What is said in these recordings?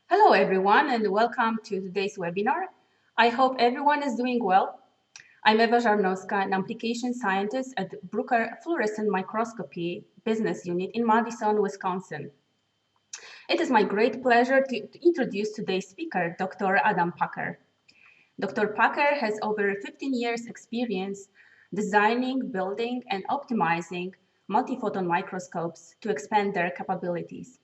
Hello, everyone, and welcome to today's webinar. I hope everyone is doing well. I'm Eva Żarnowska, an application scientist at Bruker Fluorescent Microscopy business unit in Madison, Wisconsin. It is my great pleasure to introduce today's speaker, Dr. Adam Packer. Dr. Packer has over 15 years experience designing, building, and optimizing multiphoton microscopes to expand their capabilities.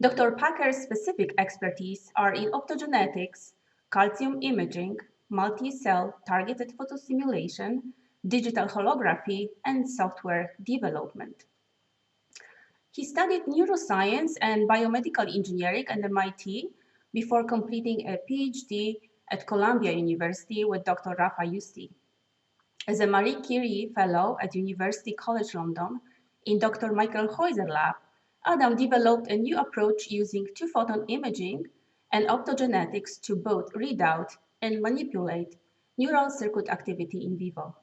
Dr. Packer's specific expertise are in optogenetics, calcium imaging, multi-cell targeted photosimulation, digital holography, and software development. He studied neuroscience and biomedical engineering at MIT before completing a PhD at Columbia University with Dr. Rafa Yusti. As a Marie Curie Fellow at University College London in Dr. Michael Heuser lab, Adam developed a new approach using two-photon imaging and optogenetics to both read out and manipulate neural circuit activity in vivo.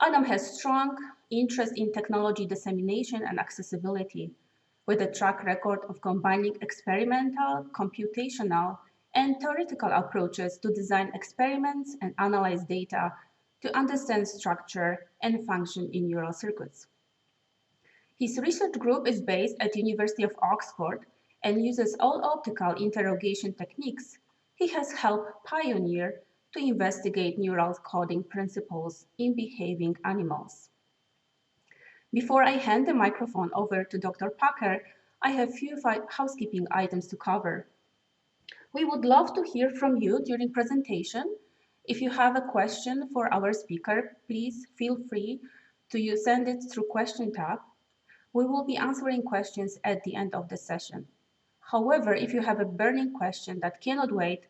Adam has strong interest in technology dissemination and accessibility, with a track record of combining experimental, computational, and theoretical approaches to design experiments and analyze data to understand structure and function in neural circuits. His research group is based at the University of Oxford and uses all-optical interrogation techniques he has helped pioneer to investigate neural coding principles in behaving animals. Before I hand the microphone over to Dr. Packer, I have a few housekeeping items to cover. We would love to hear from you during presentation. If you have a question for our speaker, please feel free to send it through question tab. We will be answering questions at the end of the session. However, if you have a burning question that cannot wait,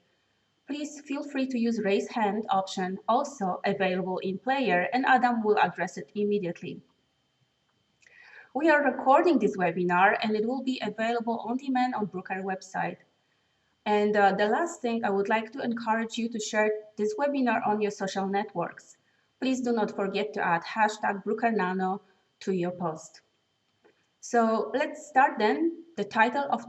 please feel free to use raise hand option, also available in player, and Adam will address it immediately. We are recording this webinar and it will be available on demand on Bruker website. And the last thing, I would like to encourage you to share this webinar on your social networks. Please do not forget to add hashtag BrukerNano to your post. So let's start then. The title of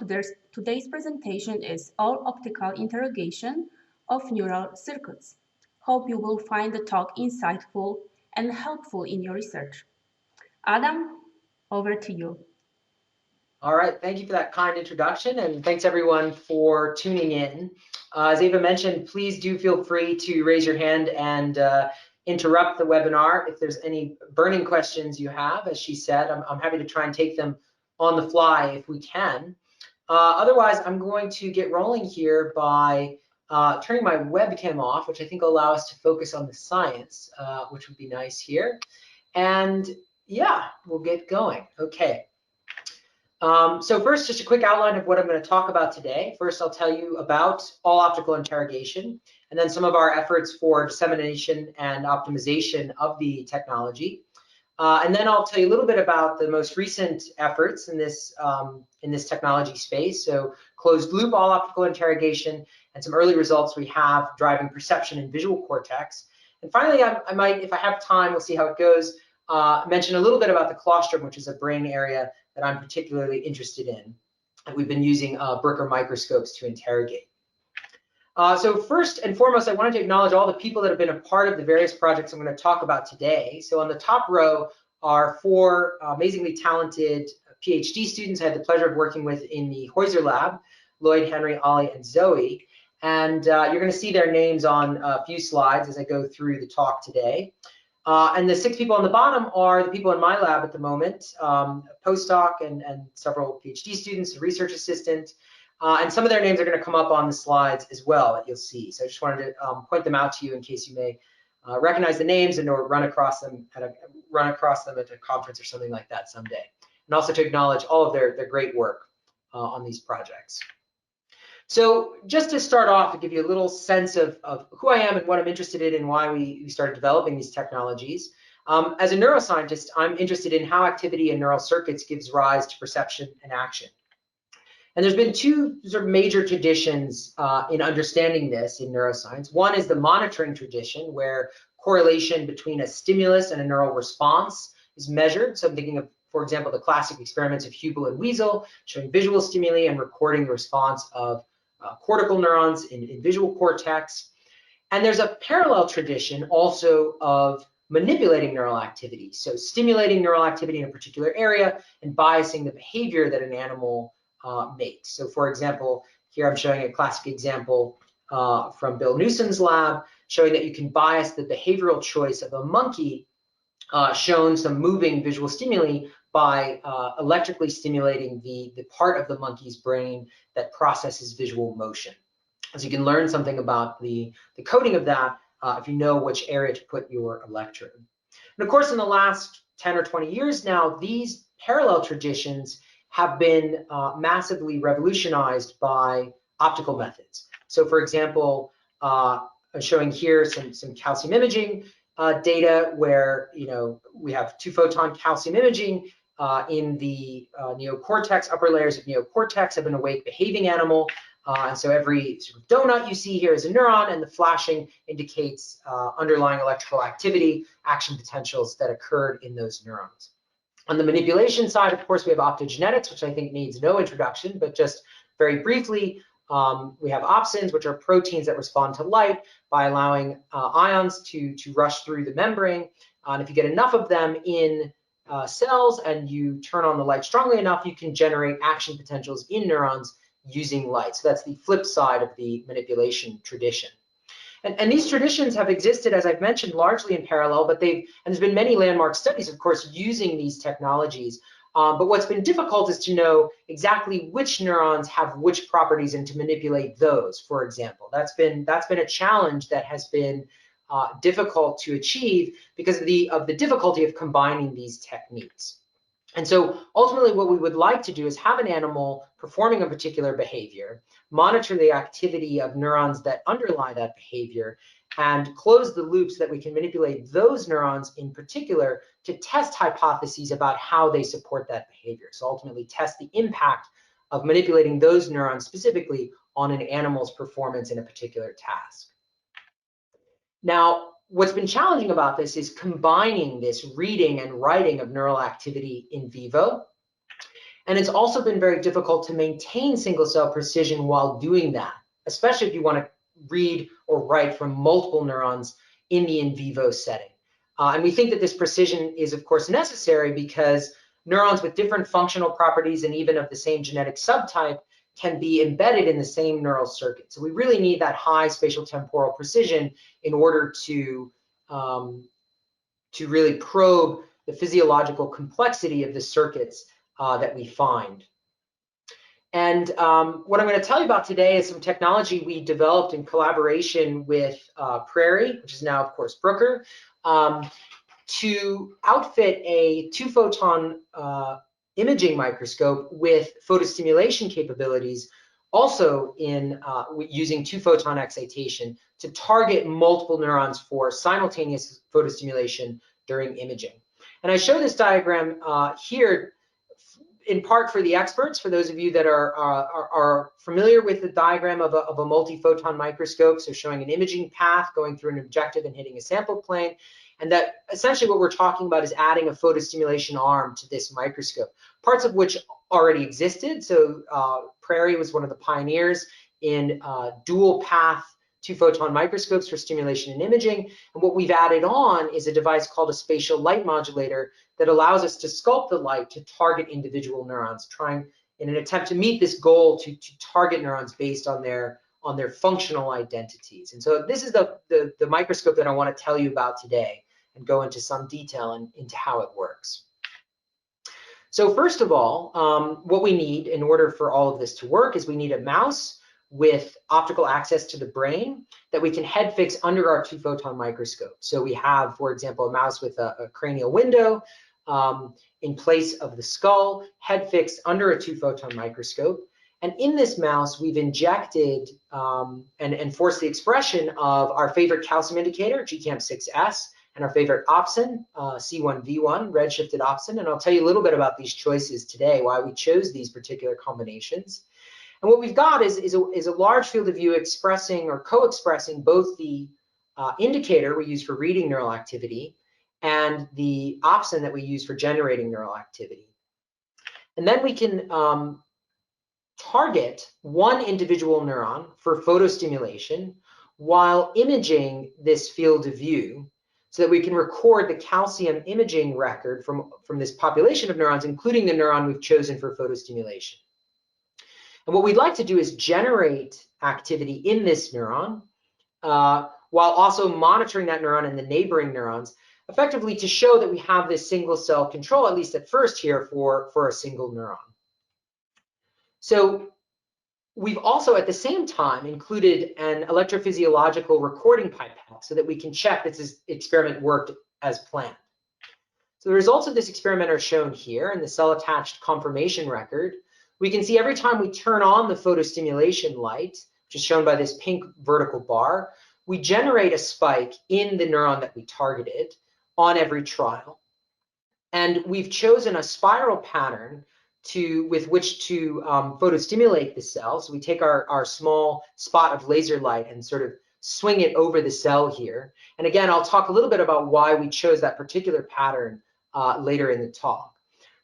today's presentation is All-Optical Interrogation of Neural Circuits. Hope you will find the talk insightful and helpful in your research. Adam, over to you. All right, thank you for that kind introduction, and thanks everyone for tuning in. As Eva mentioned, please do feel free to raise your hand and interrupt the webinar if there's any burning questions you have. As she said, I'm happy to try and take them on the fly if we can. Otherwise, I'm going to get rolling here by turning my webcam off, which I think will allow us to focus on the science, which would be nice here. And yeah, we'll get going. Okay. So first, just a quick outline of what I'm going to talk about today. First, I'll tell you about all-optical interrogation, and then some of our efforts for dissemination and optimization of the technology. And then I'll tell you a little bit about the most recent efforts in this technology space, so closed-loop all-optical interrogation, and some early results we have driving perception and visual cortex. And finally, I might, if I have time, we'll see how it goes, mention a little bit about the claustrum, which is a brain area that I'm particularly interested in. And we've been using Bruker microscopes to interrogate. So first and foremost, I wanted to acknowledge all the people that have been a part of the various projects I'm going to talk about today. So on the top row are 4 amazingly talented PhD students I had the pleasure of working with in the Heuser lab, Lloyd, Henry, Ollie, and Zoe. And you're going to see their names on a few slides as I go through the talk today. And the 6 people on the bottom are the people in my lab at the moment, a postdoc and several PhD students, a research assistant, and some of their names are going to come up on the slides as well that you'll see. So I just wanted to point them out to you in case you may recognize the names and or run across them at a conference or something like that someday. And also to acknowledge all of their great work on these projects. So just to start off, to give you a little sense of who I am and what I'm interested in and why we started developing these technologies. As a neuroscientist, I'm interested in how activity in neural circuits gives rise to perception and action. And there's been 2 sort of major traditions in understanding this in neuroscience. One is the monitoring tradition, where correlation between a stimulus and a neural response is measured. So I'm thinking of for example, the classic experiments of Hubel and Wiesel, showing visual stimuli and recording the response of cortical neurons in visual cortex. And there's a parallel tradition also of manipulating neural activity, so stimulating neural activity in a particular area and biasing the behavior that an animal makes. So for example, here I'm showing a classic example from Bill Newsom's lab, showing that you can bias the behavioral choice of a monkey, shown some moving visual stimuli by electrically stimulating the part of the monkey's brain that processes visual motion. So you can learn something about the coding of that if you know which area to put your electrode. And of course, in the last 10 or 20 years now, these parallel traditions have been massively revolutionized by optical methods. So for example, I'm showing here some calcium imaging data where we have two-photon calcium imaging in the neocortex, upper layers of neocortex of an awake behaving animal. And so every sort of donut you see here is a neuron, and the flashing indicates underlying electrical activity, action potentials that occurred in those neurons. On the manipulation side, of course, we have optogenetics, which I think needs no introduction, but just very briefly, we have opsins, which are proteins that respond to light by allowing ions to rush through the membrane. And if you get enough of them in cells and you turn on the light strongly enough, you can generate action potentials in neurons using light. So that's the flip side of the manipulation tradition. And these traditions have existed, as I've mentioned, largely in parallel, but there's been many landmark studies, of course, using these technologies. But what's been difficult is to know exactly which neurons have which properties and to manipulate those, for example. That's been a challenge that has been difficult to achieve because of the difficulty of combining these techniques. And so ultimately what we would like to do is have an animal performing a particular behavior, monitor the activity of neurons that underlie that behavior, and close the loops so that we can manipulate those neurons in particular to test hypotheses about how they support that behavior. So ultimately test the impact of manipulating those neurons specifically on an animal's performance in a particular task. Now, what's been challenging about this is combining this reading and writing of neural activity in vivo. And it's also been very difficult to maintain single cell precision while doing that, especially if you want to read or write from multiple neurons in the in vivo setting. And we think that this precision is, of course, necessary because neurons with different functional properties and even of the same genetic subtype can be embedded in the same neural circuit. So we really need that high spatial temporal precision in order to really probe the physiological complexity of the circuits that we find. And what I'm going to tell you about today is some technology we developed in collaboration with Prairie, which is now, of course, Bruker, to outfit a two-photon imaging microscope with photostimulation capabilities, also in using two-photon excitation to target multiple neurons for simultaneous photostimulation during imaging. And I show this diagram here in part for the experts, for those of you that are familiar with the diagram of a multi-photon microscope, so showing an imaging path going through an objective and hitting a sample plane. And that essentially what we're talking about is adding a photostimulation arm to this microscope, parts of which already existed. So Prairie was one of the pioneers in dual path two-photon microscopes for stimulation and imaging. And what we've added on is a device called a spatial light modulator that allows us to sculpt the light to target individual neurons, trying in an attempt to meet this goal to target neurons based on their functional identities. And so this is the microscope that I want to tell you about today and go into some detail into how it works. So first of all, what we need in order for all of this to work is we need a mouse with optical access to the brain that we can head fix under our two-photon microscope. So we have, for example, a mouse with a cranial window in place of the skull, head fixed under a two-photon microscope. And in this mouse, we've injected and forced the expression of our favorite calcium indicator, GCAM6S, and our favorite opsin, C1V1, redshifted opsin. And I'll tell you a little bit about these choices today, why we chose these particular combinations. And what we've got is a large field of view expressing or co-expressing both the indicator we use for reading neural activity and the opsin that we use for generating neural activity. And then we can target one individual neuron for photostimulation while imaging this field of view so that we can record the calcium imaging record from this population of neurons, including the neuron we've chosen for photostimulation. And what we'd like to do is generate activity in this neuron while also monitoring that neuron and the neighboring neurons, effectively to show that we have this single cell control, at least at first here, for a single neuron. So we've also at the same time included an electrophysiological recording pipette so that we can check that this experiment worked as planned. So the results of this experiment are shown here in the cell-attached conformation record. We can see every time we turn on the photostimulation light, which is shown by this pink vertical bar, we generate a spike in the neuron that we targeted on every trial. And we've chosen a spiral pattern with which to photostimulate the cell. So we take our small spot of laser light and sort of swing it over the cell here. And again, I'll talk a little bit about why we chose that particular pattern later in the talk.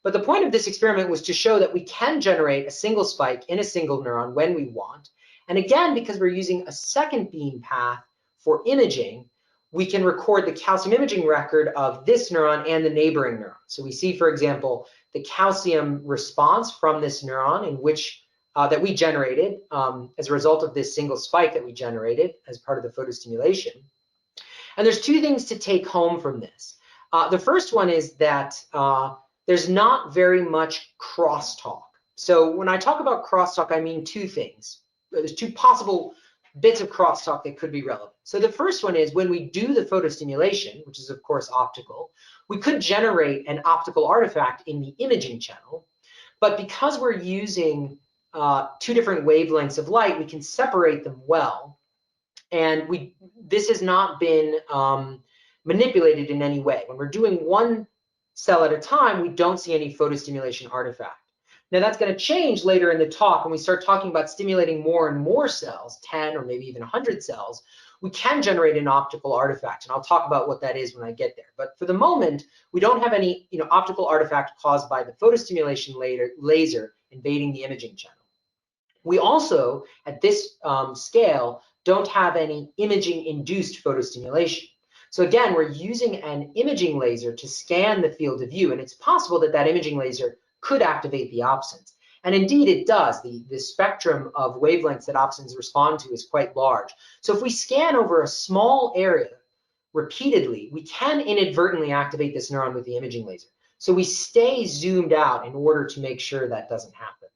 But the point of this experiment was to show that we can generate a single spike in a single neuron when we want. And again, because we're using a second beam path for imaging, we can record the calcium imaging record of this neuron and the neighboring neuron. So we see, for example, the calcium response from this neuron in which that we generated as a result of this single spike that we generated as part of the photostimulation. And there's two things to take home from this. The first one is that there's not very much crosstalk. So when I talk about crosstalk, I mean two things. There's two possible bits of crosstalk that could be relevant. So the first one is when we do the photostimulation, which is of course optical, we could generate an optical artifact in the imaging channel. But because we're using two different wavelengths of light, we can separate them well. And this has not been manipulated in any way. When we're doing one cell at a time, we don't see any photostimulation artifact. Now that's going to change later in the talk when we start talking about stimulating more and more cells, 10 or maybe even 100 cells. We can generate an optical artifact, and I'll talk about what that is when I get there. But for the moment, we don't have any optical artifact caused by the photostimulation laser invading the imaging channel. We also, at this scale, don't have any imaging-induced photostimulation. So again, we're using an imaging laser to scan the field of view, and it's possible that that imaging laser could activate the opsins. And indeed it does. The spectrum of wavelengths that opsins respond to is quite large. So if we scan over a small area repeatedly, we can inadvertently activate this neuron with the imaging laser. So we stay zoomed out in order to make sure that doesn't happen.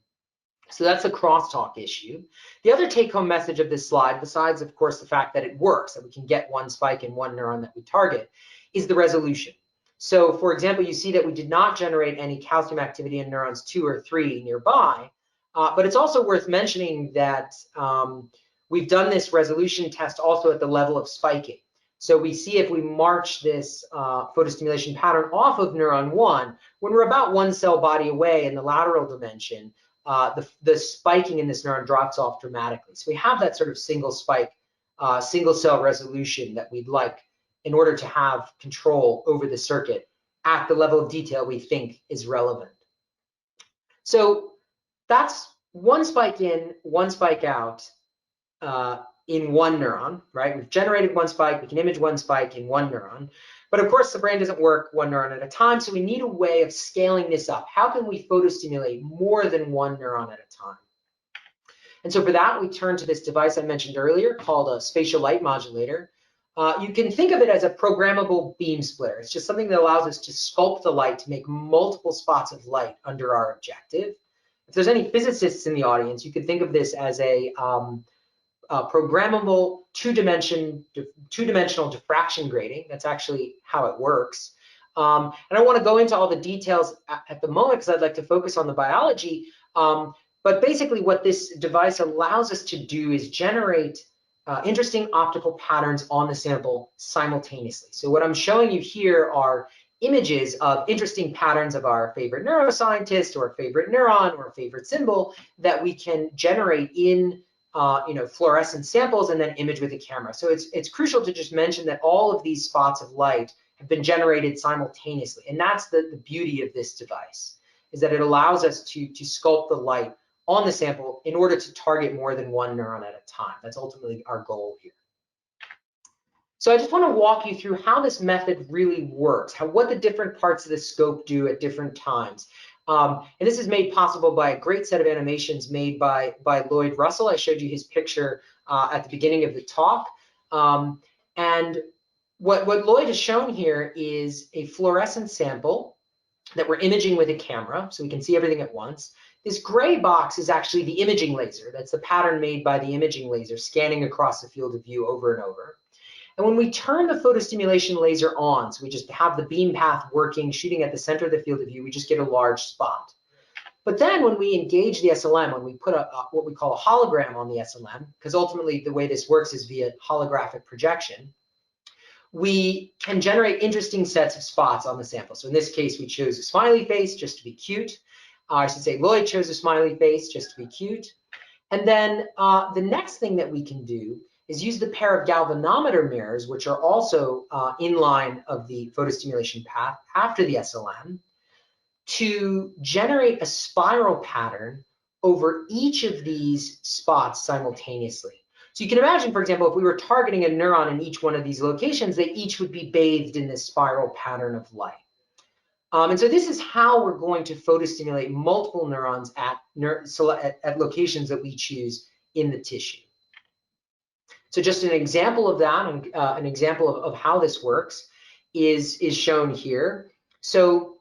So that's a crosstalk issue. The other take-home message of this slide, besides of course the fact that it works, that we can get one spike in one neuron that we target, is the resolution. So for example, you see that we did not generate any calcium activity in neurons 2 or 3 nearby, but it's also worth mentioning that we've done this resolution test also at the level of spiking. So we see if we march this photostimulation pattern off of neuron 1, when we're about one cell body away in the lateral dimension, the spiking in this neuron drops off dramatically. So we have that sort of single spike, single cell resolution that we'd like in order to have control over the circuit at the level of detail we think is relevant. So that's one spike in, one spike out in one neuron, right? We've generated one spike, we can image one spike in one neuron. But of course, the brain doesn't work one neuron at a time, so we need a way of scaling this up. How can we photostimulate more than one neuron at a time? And so for that, we turn to this device I mentioned earlier called a spatial light modulator. You can think of it as a programmable beam splitter. It's just something that allows us to sculpt the light to make multiple spots of light under our objective. If there's any physicists in the audience, you could think of this as a programmable two-dimensional diffraction grating. That's actually how it works. And I don't want to go into all the details at the moment because I'd like to focus on the biology. But basically what this device allows us to do is generate interesting optical patterns on the sample simultaneously. So what I'm showing you here are images of interesting patterns of our favorite neuroscientist or favorite neuron or favorite symbol that we can generate in fluorescent samples and then image with a camera. So it's crucial to just mention that all of these spots of light have been generated simultaneously. And that's the beauty of this device, is that it allows us to sculpt the light on the sample in order to target more than one neuron at a time. That's ultimately our goal here. So I just want to walk you through how this method really works, what the different parts of the scope do at different times. And this is made possible by a great set of animations made by Lloyd Russell. I showed you his picture at the beginning of the talk. And what Lloyd has shown here is a fluorescence sample that we're imaging with a camera, so we can see everything at once. This gray box is actually the imaging laser. That's the pattern made by the imaging laser, scanning across the field of view over and over. And when we turn the photostimulation laser on, so we just have the beam path working, shooting at the center of the field of view, we just get a large spot. But then when we engage the SLM, when we put what we call a hologram on the SLM, because ultimately the way this works is via holographic projection, we can generate interesting sets of spots on the sample. So in this case, we chose a smiley face just to be cute. I should say Lloyd chose a smiley face just to be cute. And then the next thing that we can do is use the pair of galvanometer mirrors, which are also in line of the photostimulation path after the SLM, to generate a spiral pattern over each of these spots simultaneously. So you can imagine, for example, if we were targeting a neuron in each one of these locations, they each would be bathed in this spiral pattern of light. And so this is how we're going to photostimulate multiple neurons at locations that we choose in the tissue. So just an example of that, and an example of how this works is shown here. So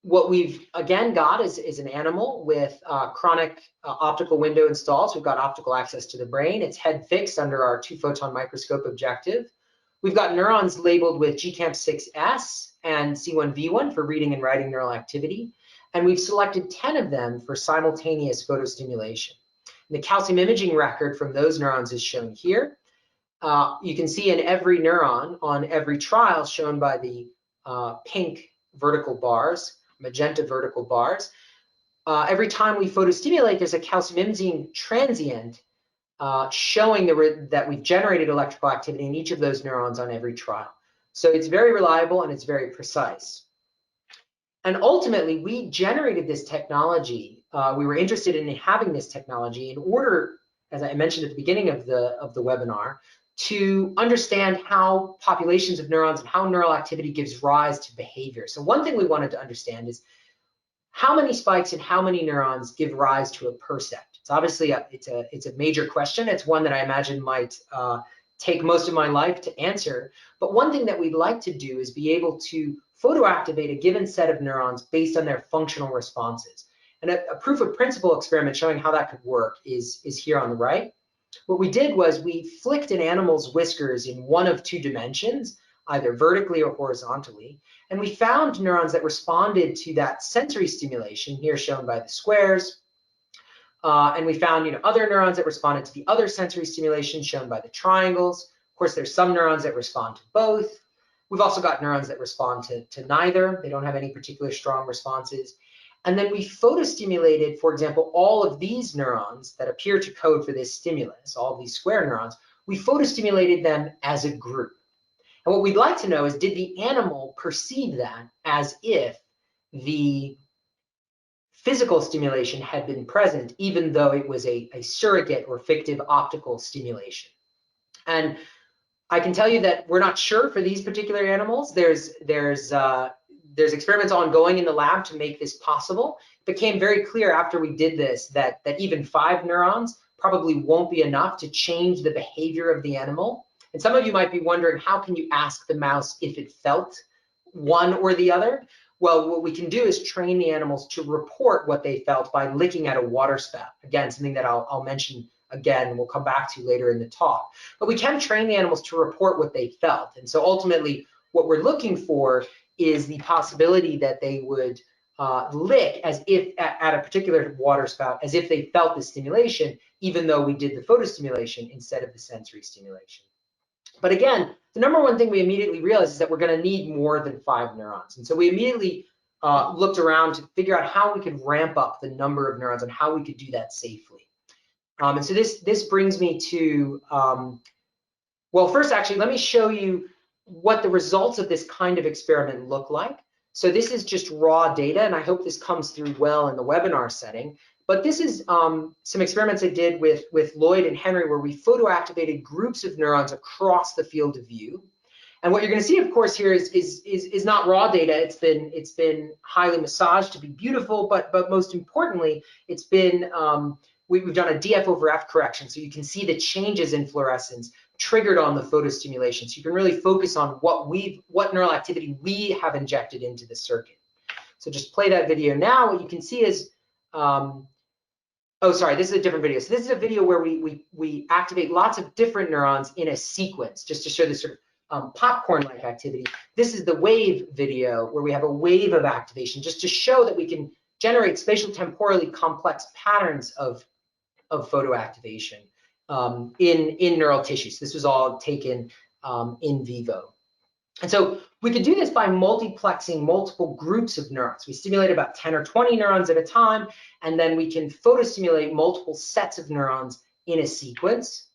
what we've again got is an animal with chronic optical window installed. So we've got optical access to the brain. It's head fixed under our two-photon microscope objective. We've got neurons labeled with GCAMP6S and C1V1 for reading and writing neural activity. And we've selected 10 of them for simultaneous photostimulation. And the calcium imaging record from those neurons is shown here. You can see in every neuron on every trial shown by the pink vertical bars, magenta vertical bars. Every time we photostimulate, there's a calcium imaging transient showing that we've generated electrical activity in each of those neurons on every trial. So it's very reliable and it's very precise. And ultimately, we generated this technology. We were interested in having this technology in order, as I mentioned at the beginning of the webinar, to understand how populations of neurons and how neural activity gives rise to behavior. So one thing we wanted to understand is how many spikes and how many neurons give rise to a percept. It's obviously it's a major question. It's one that I imagine might take most of my life to answer. But one thing that we'd like to do is be able to photoactivate a given set of neurons based on their functional responses. And a proof of principle experiment showing how that could work is here on the right. What we did was we flicked an animal's whiskers in one of two dimensions, either vertically or horizontally, and we found neurons that responded to that sensory stimulation, here shown by the squares, and we found other neurons that responded to the other sensory stimulation, shown by the triangles. Of course, there's some neurons that respond to both. We've also got neurons that respond to neither. They don't have any particular strong responses. And then we photostimulated, for example, all of these neurons that appear to code for this stimulus, all of these square neurons, we photostimulated them as a group. And what we'd like to know is, did the animal perceive that as if the physical stimulation had been present, even though it was a surrogate or fictive optical stimulation? And I can tell you that we're not sure for these particular animals. There's experiments ongoing in the lab to make this possible. It became very clear after we did this that even 5 neurons probably won't be enough to change the behavior of the animal. And some of you might be wondering, how can you ask the mouse if it felt one or the other? Well, what we can do is train the animals to report what they felt by looking at a water spout. Again, something that I'll mention again, and we'll come back to later in the talk. But we can train the animals to report what they felt. And so ultimately, what we're looking for is the possibility that they would lick as if at a particular water spout, as if they felt the stimulation, even though we did the photostimulation instead of the sensory stimulation. But again, the number one thing we immediately realized is that we're going to need more than 5 neurons. And so we immediately looked around to figure out how we could ramp up the number of neurons and how we could do that safely. And so this brings me to, well, first, actually, let me show you what the results of this kind of experiment look like. So this is just raw data, and I hope this comes through well in the webinar setting. But this is some experiments I did with Lloyd and Henry, where we photoactivated groups of neurons across the field of view. And what you're going to see, of course, here is not raw data. It's been highly massaged to be beautiful, but most importantly, it's been we've done a DF over F correction, so you can see the changes in fluorescence triggered on the photostimulation. So you can really focus on what neural activity we have injected into the circuit. So just play that video now. What you can see is, oh, sorry, this is a different video. So this is a video where we activate lots of different neurons in a sequence, just to show this sort of popcorn-like activity. This is the wave video, where we have a wave of activation, just to show that we can generate spatial temporally complex patterns of photoactivation in neural tissues. This was all taken in vivo. And so we could do this by multiplexing multiple groups of neurons. We stimulate about 10 or 20 neurons at a time, and then we can photostimulate multiple sets of neurons in a sequence.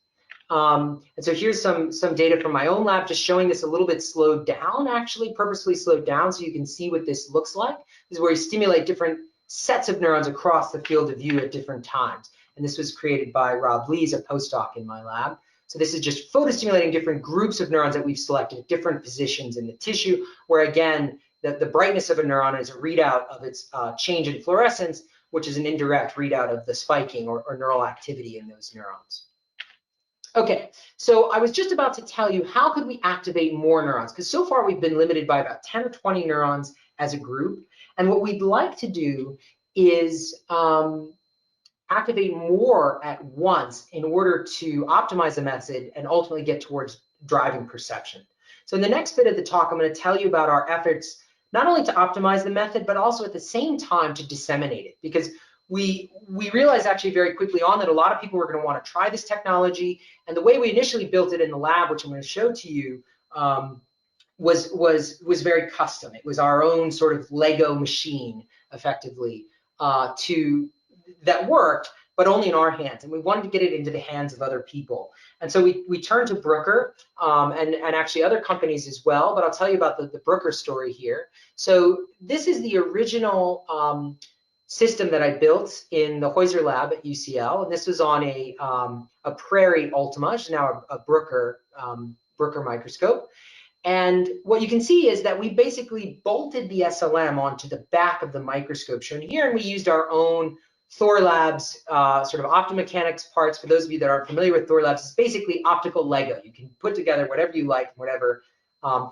And so here's some data from my own lab, just showing this a little bit slowed down, actually purposely slowed down, so you can see what this looks like. This is where you stimulate different sets of neurons across the field of view at different times. And this was created by Rob Lees, a postdoc in my lab. So this is just photostimulating different groups of neurons that we've selected at different positions in the tissue, where again, the brightness of a neuron is a readout of its change in fluorescence, which is an indirect readout of the spiking or neural activity in those neurons. Okay, so I was just about to tell you, how could we activate more neurons? Because so far we've been limited by about 10 or 20 neurons as a group. And what we'd like to do is activate more at once in order to optimize the method and ultimately get towards driving perception. So in the next bit of the talk, I'm going to tell you about our efforts, not only to optimize the method, but also at the same time to disseminate it. Because we realized actually very quickly on that a lot of people were going to want to try this technology. And the way we initially built it in the lab, which I'm going to show to you, was very custom. It was our own sort of Lego machine, effectively, that worked, but only in our hands. And we wanted to get it into the hands of other people. And so we turned to Bruker and actually other companies as well. But I'll tell you about the Bruker story here. So this is the original system that I built in the Heuser lab at UCL. And this was on a Prairie Ultima, which is now a Bruker microscope. And what you can see is that we basically bolted the SLM onto the back of the microscope shown here, and we used our own Thor Labs sort of optomechanics parts. For those of you that aren't familiar with Thor Labs, it's basically optical Lego. You can put together whatever you like, whatever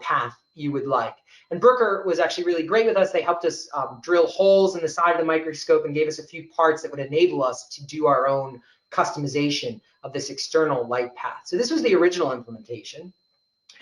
path you would like. And Bruker was actually really great with us. They helped us drill holes in the side of the microscope and gave us a few parts that would enable us to do our own customization of this external light path. So this was the original implementation.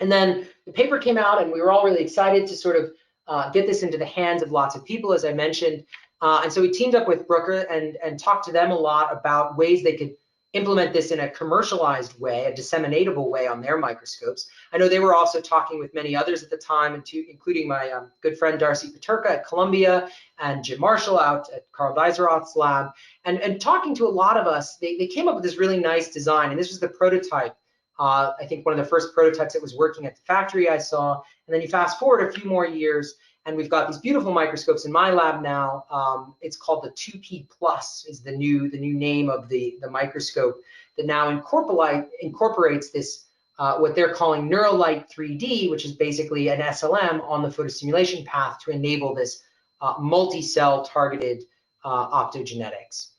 And then the paper came out, and we were all really excited to sort of get this into the hands of lots of people, as I mentioned. And so we teamed up with Bruker and talked to them a lot about ways they could implement this in a commercialized way, a disseminatable way on their microscopes. I know they were also talking with many others at the time, including my good friend Darcy Paterka at Columbia and Jim Marshall out at Carl Weiseroth's lab. And talking to a lot of us, they came up with this really nice design. And this was the prototype. I think one of the first prototypes that was working at the factory I saw. And then you fast forward a few more years, and we've got these beautiful microscopes in my lab now. It's called the 2P Plus is the new name of the microscope that now incorporates this, what they're calling NeuralLight 3D, which is basically an SLM on the photostimulation path to enable this multi-cell targeted optogenetics.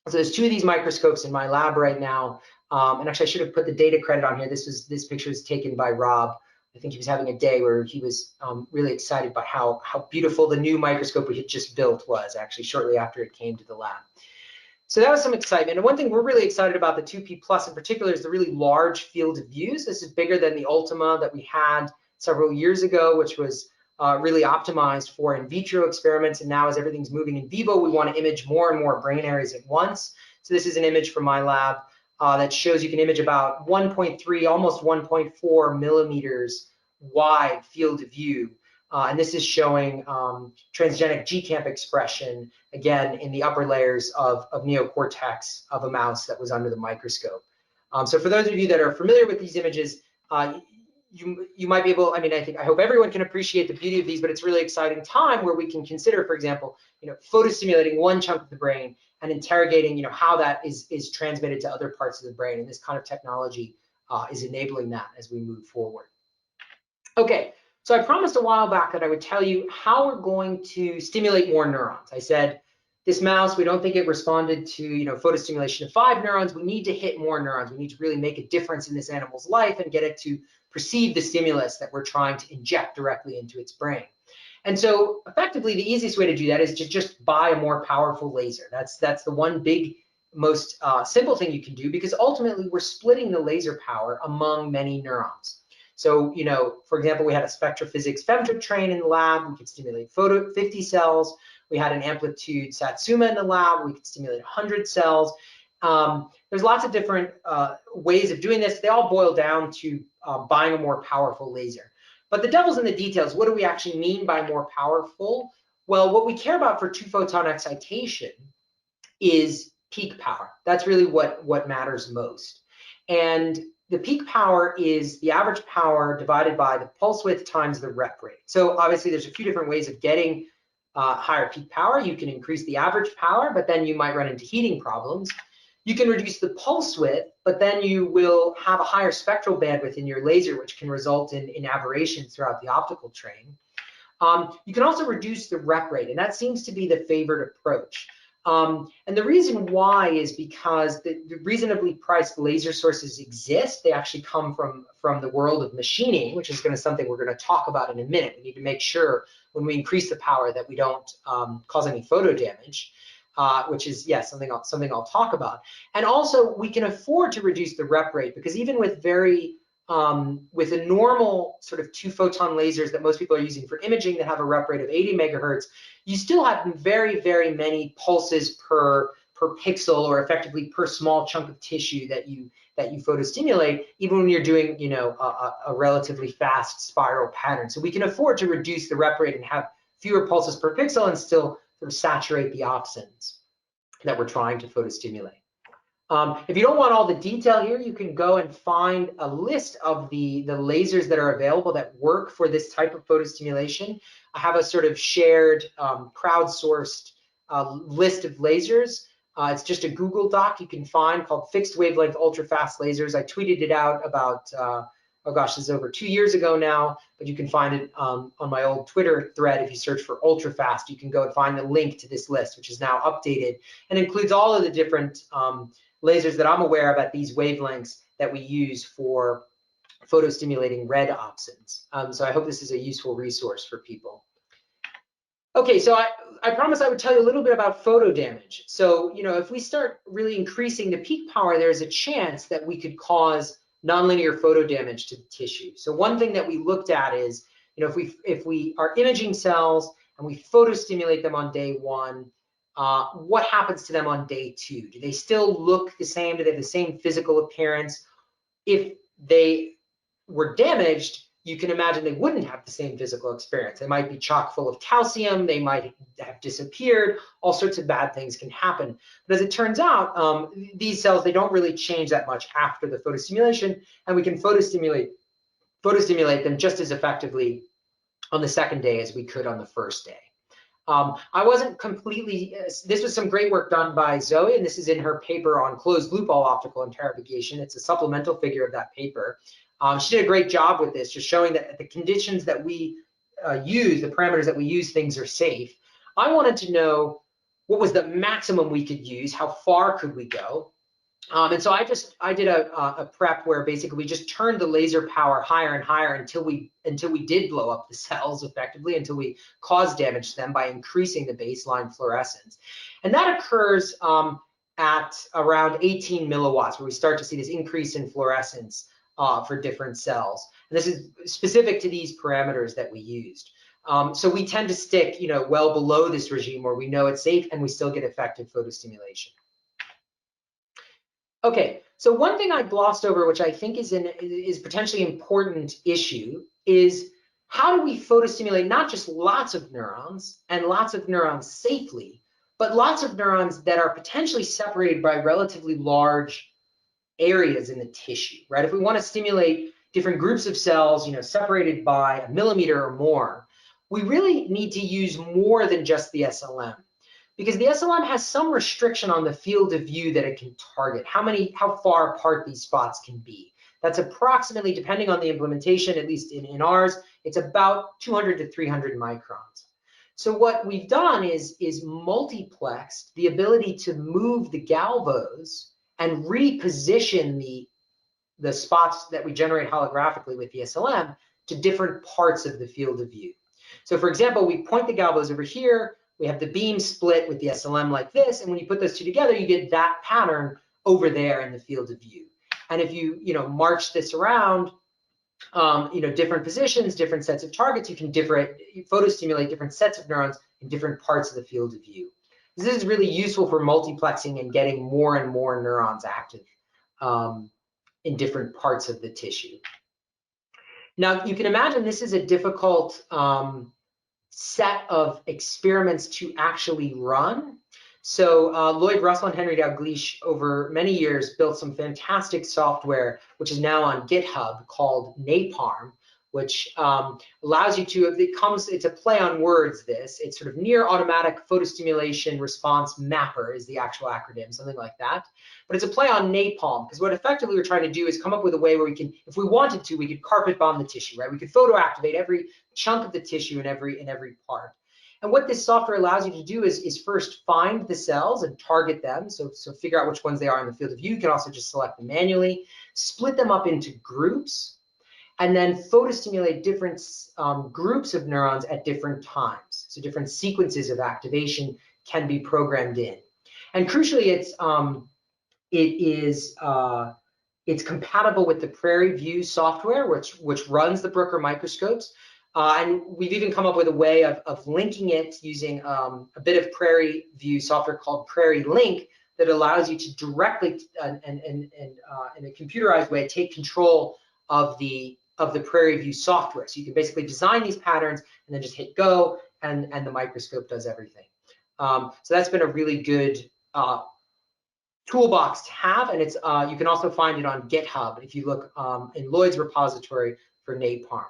So there's two of these microscopes in my lab right now. And actually, I should have put the data credit on here. This picture was taken by Rob. I think he was having a day where he was really excited by how beautiful the new microscope we had just built was, actually, shortly after it came to the lab. So that was some excitement. And one thing we're really excited about the 2P Plus in particular is the really large field of views. This is bigger than the Ultima that we had several years ago, which was really optimized for in vitro experiments. And now as everything's moving in vivo, we want to image more and more brain areas at once. So this is an image from my lab that shows you can image about 1.3, almost 1.4 millimeters wide field of view. And this is showing transgenic GCAMP expression, again, in the upper layers of neocortex of a mouse that was under the microscope. So for those of you that are familiar with these images, you might be able, I hope everyone can appreciate the beauty of these, but it's a really exciting time where we can consider, for example, photostimulating one chunk of the brain and interrogating, how that is transmitted to other parts of the brain. And this kind of technology is enabling that as we move forward. Okay, so I promised a while back that I would tell you how we're going to stimulate more neurons. I said, this mouse, we don't think it responded to photostimulation of 5 neurons. We need to hit more neurons. We need to really make a difference in this animal's life and get it to perceive the stimulus that we're trying to inject directly into its brain. And so effectively, the easiest way to do that is to just buy a more powerful laser. That's the one big, most simple thing you can do, because ultimately we're splitting the laser power among many neurons. So, for example, we had a spectrophysics femtotrain in the lab. We could stimulate 50 cells. We had an amplitude satsuma in the lab. We could stimulate 100 cells. There's lots of different ways of doing this. They all boil down to buying a more powerful laser. But the devil's in the details. What do we actually mean by more powerful? Well, what we care about for two-photon excitation is peak power. That's really what matters most. And the peak power is the average power divided by the pulse width times the rep rate. So obviously there's a few different ways of getting higher peak power. You can increase the average power, but then you might run into heating problems. You can reduce the pulse width, but then you will have a higher spectral bandwidth in your laser, which can result in aberrations throughout the optical train. You can also reduce the rep rate, and that seems to be the favored approach. And the reason why is because the reasonably priced laser sources exist. They actually come from the world of machining, which is something we're going to talk about in a minute. We need to make sure when we increase the power that we don't cause any photo damage, which is, yes, something I'll talk about. And also, we can afford to reduce the rep rate, because even with with the normal sort of two-photon lasers that most people are using for imaging that have a rep rate of 80 megahertz, you still have very, very many pulses per pixel, or effectively per small chunk of tissue that you photostimulate, even when you're doing a relatively fast spiral pattern. So we can afford to reduce the rep rate and have fewer pulses per pixel and still sort of saturate the opsins that we're trying to photostimulate. If you don't want all the detail here, you can go and find a list of the lasers that are available that work for this type of photostimulation. I have a sort of shared, crowdsourced list of lasers. It's just a Google Doc you can find called Fixed Wavelength Ultrafast Lasers. I tweeted it out about, oh gosh, this is over 2 years ago now, but you can find it on my old Twitter thread. If you search for ultrafast, you can go and find the link to this list, which is now updated and includes all of the different lasers that I'm aware of at these wavelengths that we use for photostimulating red opsins. So I hope this is a useful resource for people. Okay, so I promised I would tell you a little bit about photo damage. So, if we start really increasing the peak power, there's a chance that we could cause nonlinear photo damage to the tissue. So one thing that we looked at is, if we are imaging cells and we photostimulate them on day 1, what happens to them on day 2? Do they still look the same? Do they have the same physical appearance? If they were damaged, you can imagine they wouldn't have the same physical experience. They might be chock full of calcium. They might have disappeared. All sorts of bad things can happen. But as it turns out, these cells, they don't really change that much after the photostimulation, and we can photostimulate them just as effectively on the second day as we could on the first day. I wasn't completely, this was some great work done by Zoe, and this is in her paper on closed loop all-optical interrogation. It's a supplemental figure of that paper. She did a great job with this, just showing that the conditions that we use, the parameters that we use, things are safe. I wanted to know what was the maximum we could use, how far could we go? And so I did a prep where basically we just turned the laser power higher and higher until we did blow up the cells effectively, until we caused damage to them by increasing the baseline fluorescence. And that occurs at around 18 milliwatts, where we start to see this increase in fluorescence for different cells. And this is specific to these parameters that we used. So we tend to stick, well below this regime where we know it's safe and we still get effective photostimulation. Okay, so one thing I glossed over, which I think is potentially important issue, is how do we photostimulate not just lots of neurons and lots of neurons safely, but lots of neurons that are potentially separated by relatively large areas in the tissue, right? If we want to stimulate different groups of cells, separated by a millimeter or more, we really need to use more than just the SLM, because the SLM has some restriction on the field of view that it can target, how far apart these spots can be. That's approximately, depending on the implementation, at least in ours, it's about 200 to 300 microns. So what we've done is multiplexed the ability to move the galvos and reposition the spots that we generate holographically with the SLM to different parts of the field of view. So for example, we point the galvos over here, we have the beam split with the SLM like this, and when you put those two together, you get that pattern over there in the field of view. And if you march this around, different positions, different sets of targets, you can photostimulate different sets of neurons in different parts of the field of view. This is really useful for multiplexing and getting more and more neurons active in different parts of the tissue. Now, you can imagine this is a difficult set of experiments to actually run. So Lloyd Russell and Henry Dalgleish over many years built some fantastic software, which is now on GitHub, called Napalm, which allows you to, it's a play on words, it's sort of near automatic photostimulation response mapper is the actual acronym, something like that. But it's a play on napalm, because what effectively we're trying to do is come up with a way where we can, if we wanted to, we could carpet bomb the tissue, right? We could photoactivate every chunk of the tissue in every part. And what this software allows you to do is first find the cells and target them. So figure out which ones they are in the field of view. You can also just select them manually, split them up into groups, and then photostimulate different groups of neurons at different times. So different sequences of activation can be programmed in. And crucially, it's compatible with the Prairie View software, which runs the Bruker microscopes. And we've even come up with a way of linking it using a bit of Prairie View software called Prairie Link that allows you to directly, in a computerized way, take control of the Prairie View software. So you can basically design these patterns and then just hit go, and the microscope does everything. So that's been a really good toolbox to have, and you can also find it on GitHub if you look in Lloyd's repository for Napalm.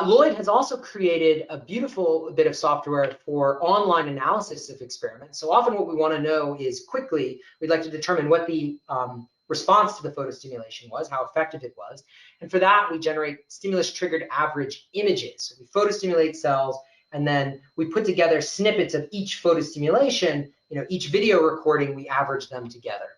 Lloyd has also created a beautiful bit of software for online analysis of experiments. So often what we want to know is quickly, we'd like to determine what the response to the photostimulation was, how effective it was. And for that, we generate stimulus-triggered average images. So we photostimulate cells, and then we put together snippets of each photostimulation, each video recording, we average them together.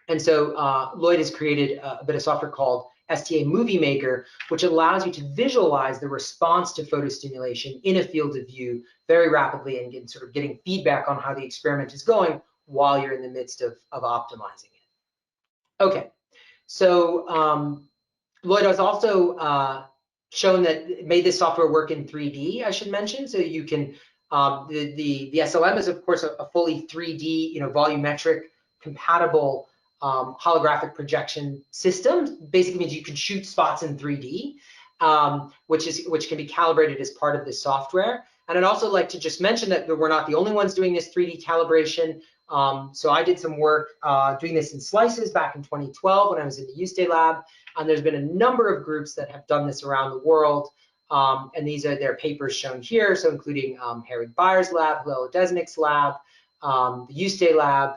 And so Lloyd has created a bit of software called STA Movie Maker, which allows you to visualize the response to photostimulation in a field of view very rapidly and sort of getting feedback on how the experiment is going while you're in the midst of optimizing it. Okay, so Lloyd has also shown that it made this software work in 3D, I should mention. So you can, the SLM is of course a fully 3D, volumetric compatible holographic projection system. Basically means you can shoot spots in 3D, which can be calibrated as part of this software. And I'd also like to just mention that we're not the only ones doing this 3D calibration. So I did some work doing this in slices back in 2012 when I was in the USTE lab, and there's been a number of groups that have done this around the world. And these are their papers shown here, so including Harry Byers' lab, Hillel Odesnik's lab, the USTE lab,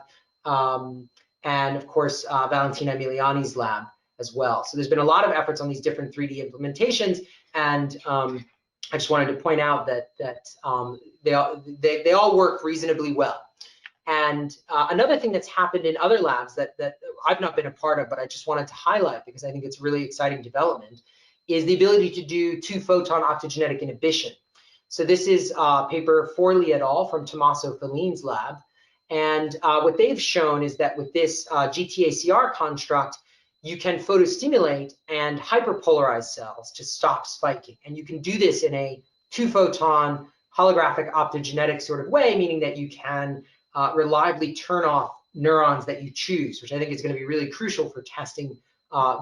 and of course, Valentina Emiliani's lab as well. So there's been a lot of efforts on these different 3D implementations, and I just wanted to point out that they all work reasonably well. And another thing that's happened in other labs that I've not been a part of, but I just wanted to highlight because I think it's really exciting development, is the ability to do two-photon optogenetic inhibition. So this is paper Forley et al. From Tommaso Felline's lab. And what they've shown is that with this GTACR construct, you can photostimulate and hyperpolarize cells to stop spiking. And you can do this in a two-photon holographic optogenetic sort of way, meaning that you can reliably turn off neurons that you choose, which I think is going to be really crucial for testing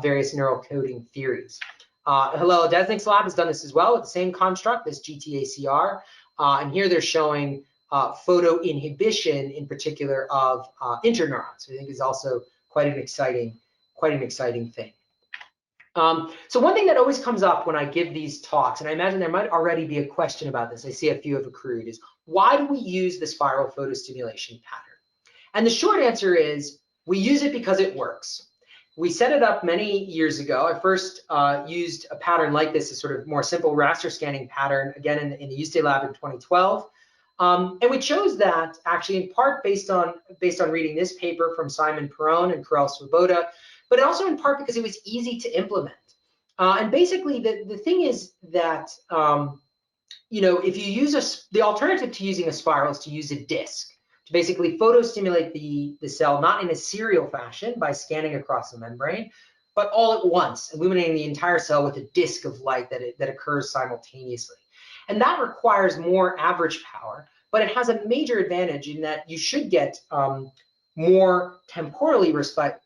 various neural coding theories. Hillel Odesnik's lab has done this as well with the same construct, this GTACR. And here they're showing photo inhibition, in particular, of interneurons. So I think is also quite an exciting thing. So one thing that always comes up when I give these talks, and I imagine there might already be a question about this, I see a few have accrued, is why do we use the spiral photostimulation pattern? And the short answer is we use it because it works. We set it up many years ago. I first used a pattern like this, a sort of more simple raster scanning pattern, again in the UST lab in 2012. And we chose that actually in part based on reading this paper from Simon Perrone and Karel Swoboda, but also in part because it was easy to implement. And basically, the thing is that if you use the alternative to using a spiral is to use a disc to basically photostimulate the cell, not in a serial fashion by scanning across the membrane, but all at once, illuminating the entire cell with a disc of light that occurs simultaneously. And that requires more average power, but it has a major advantage in that you should get more temporally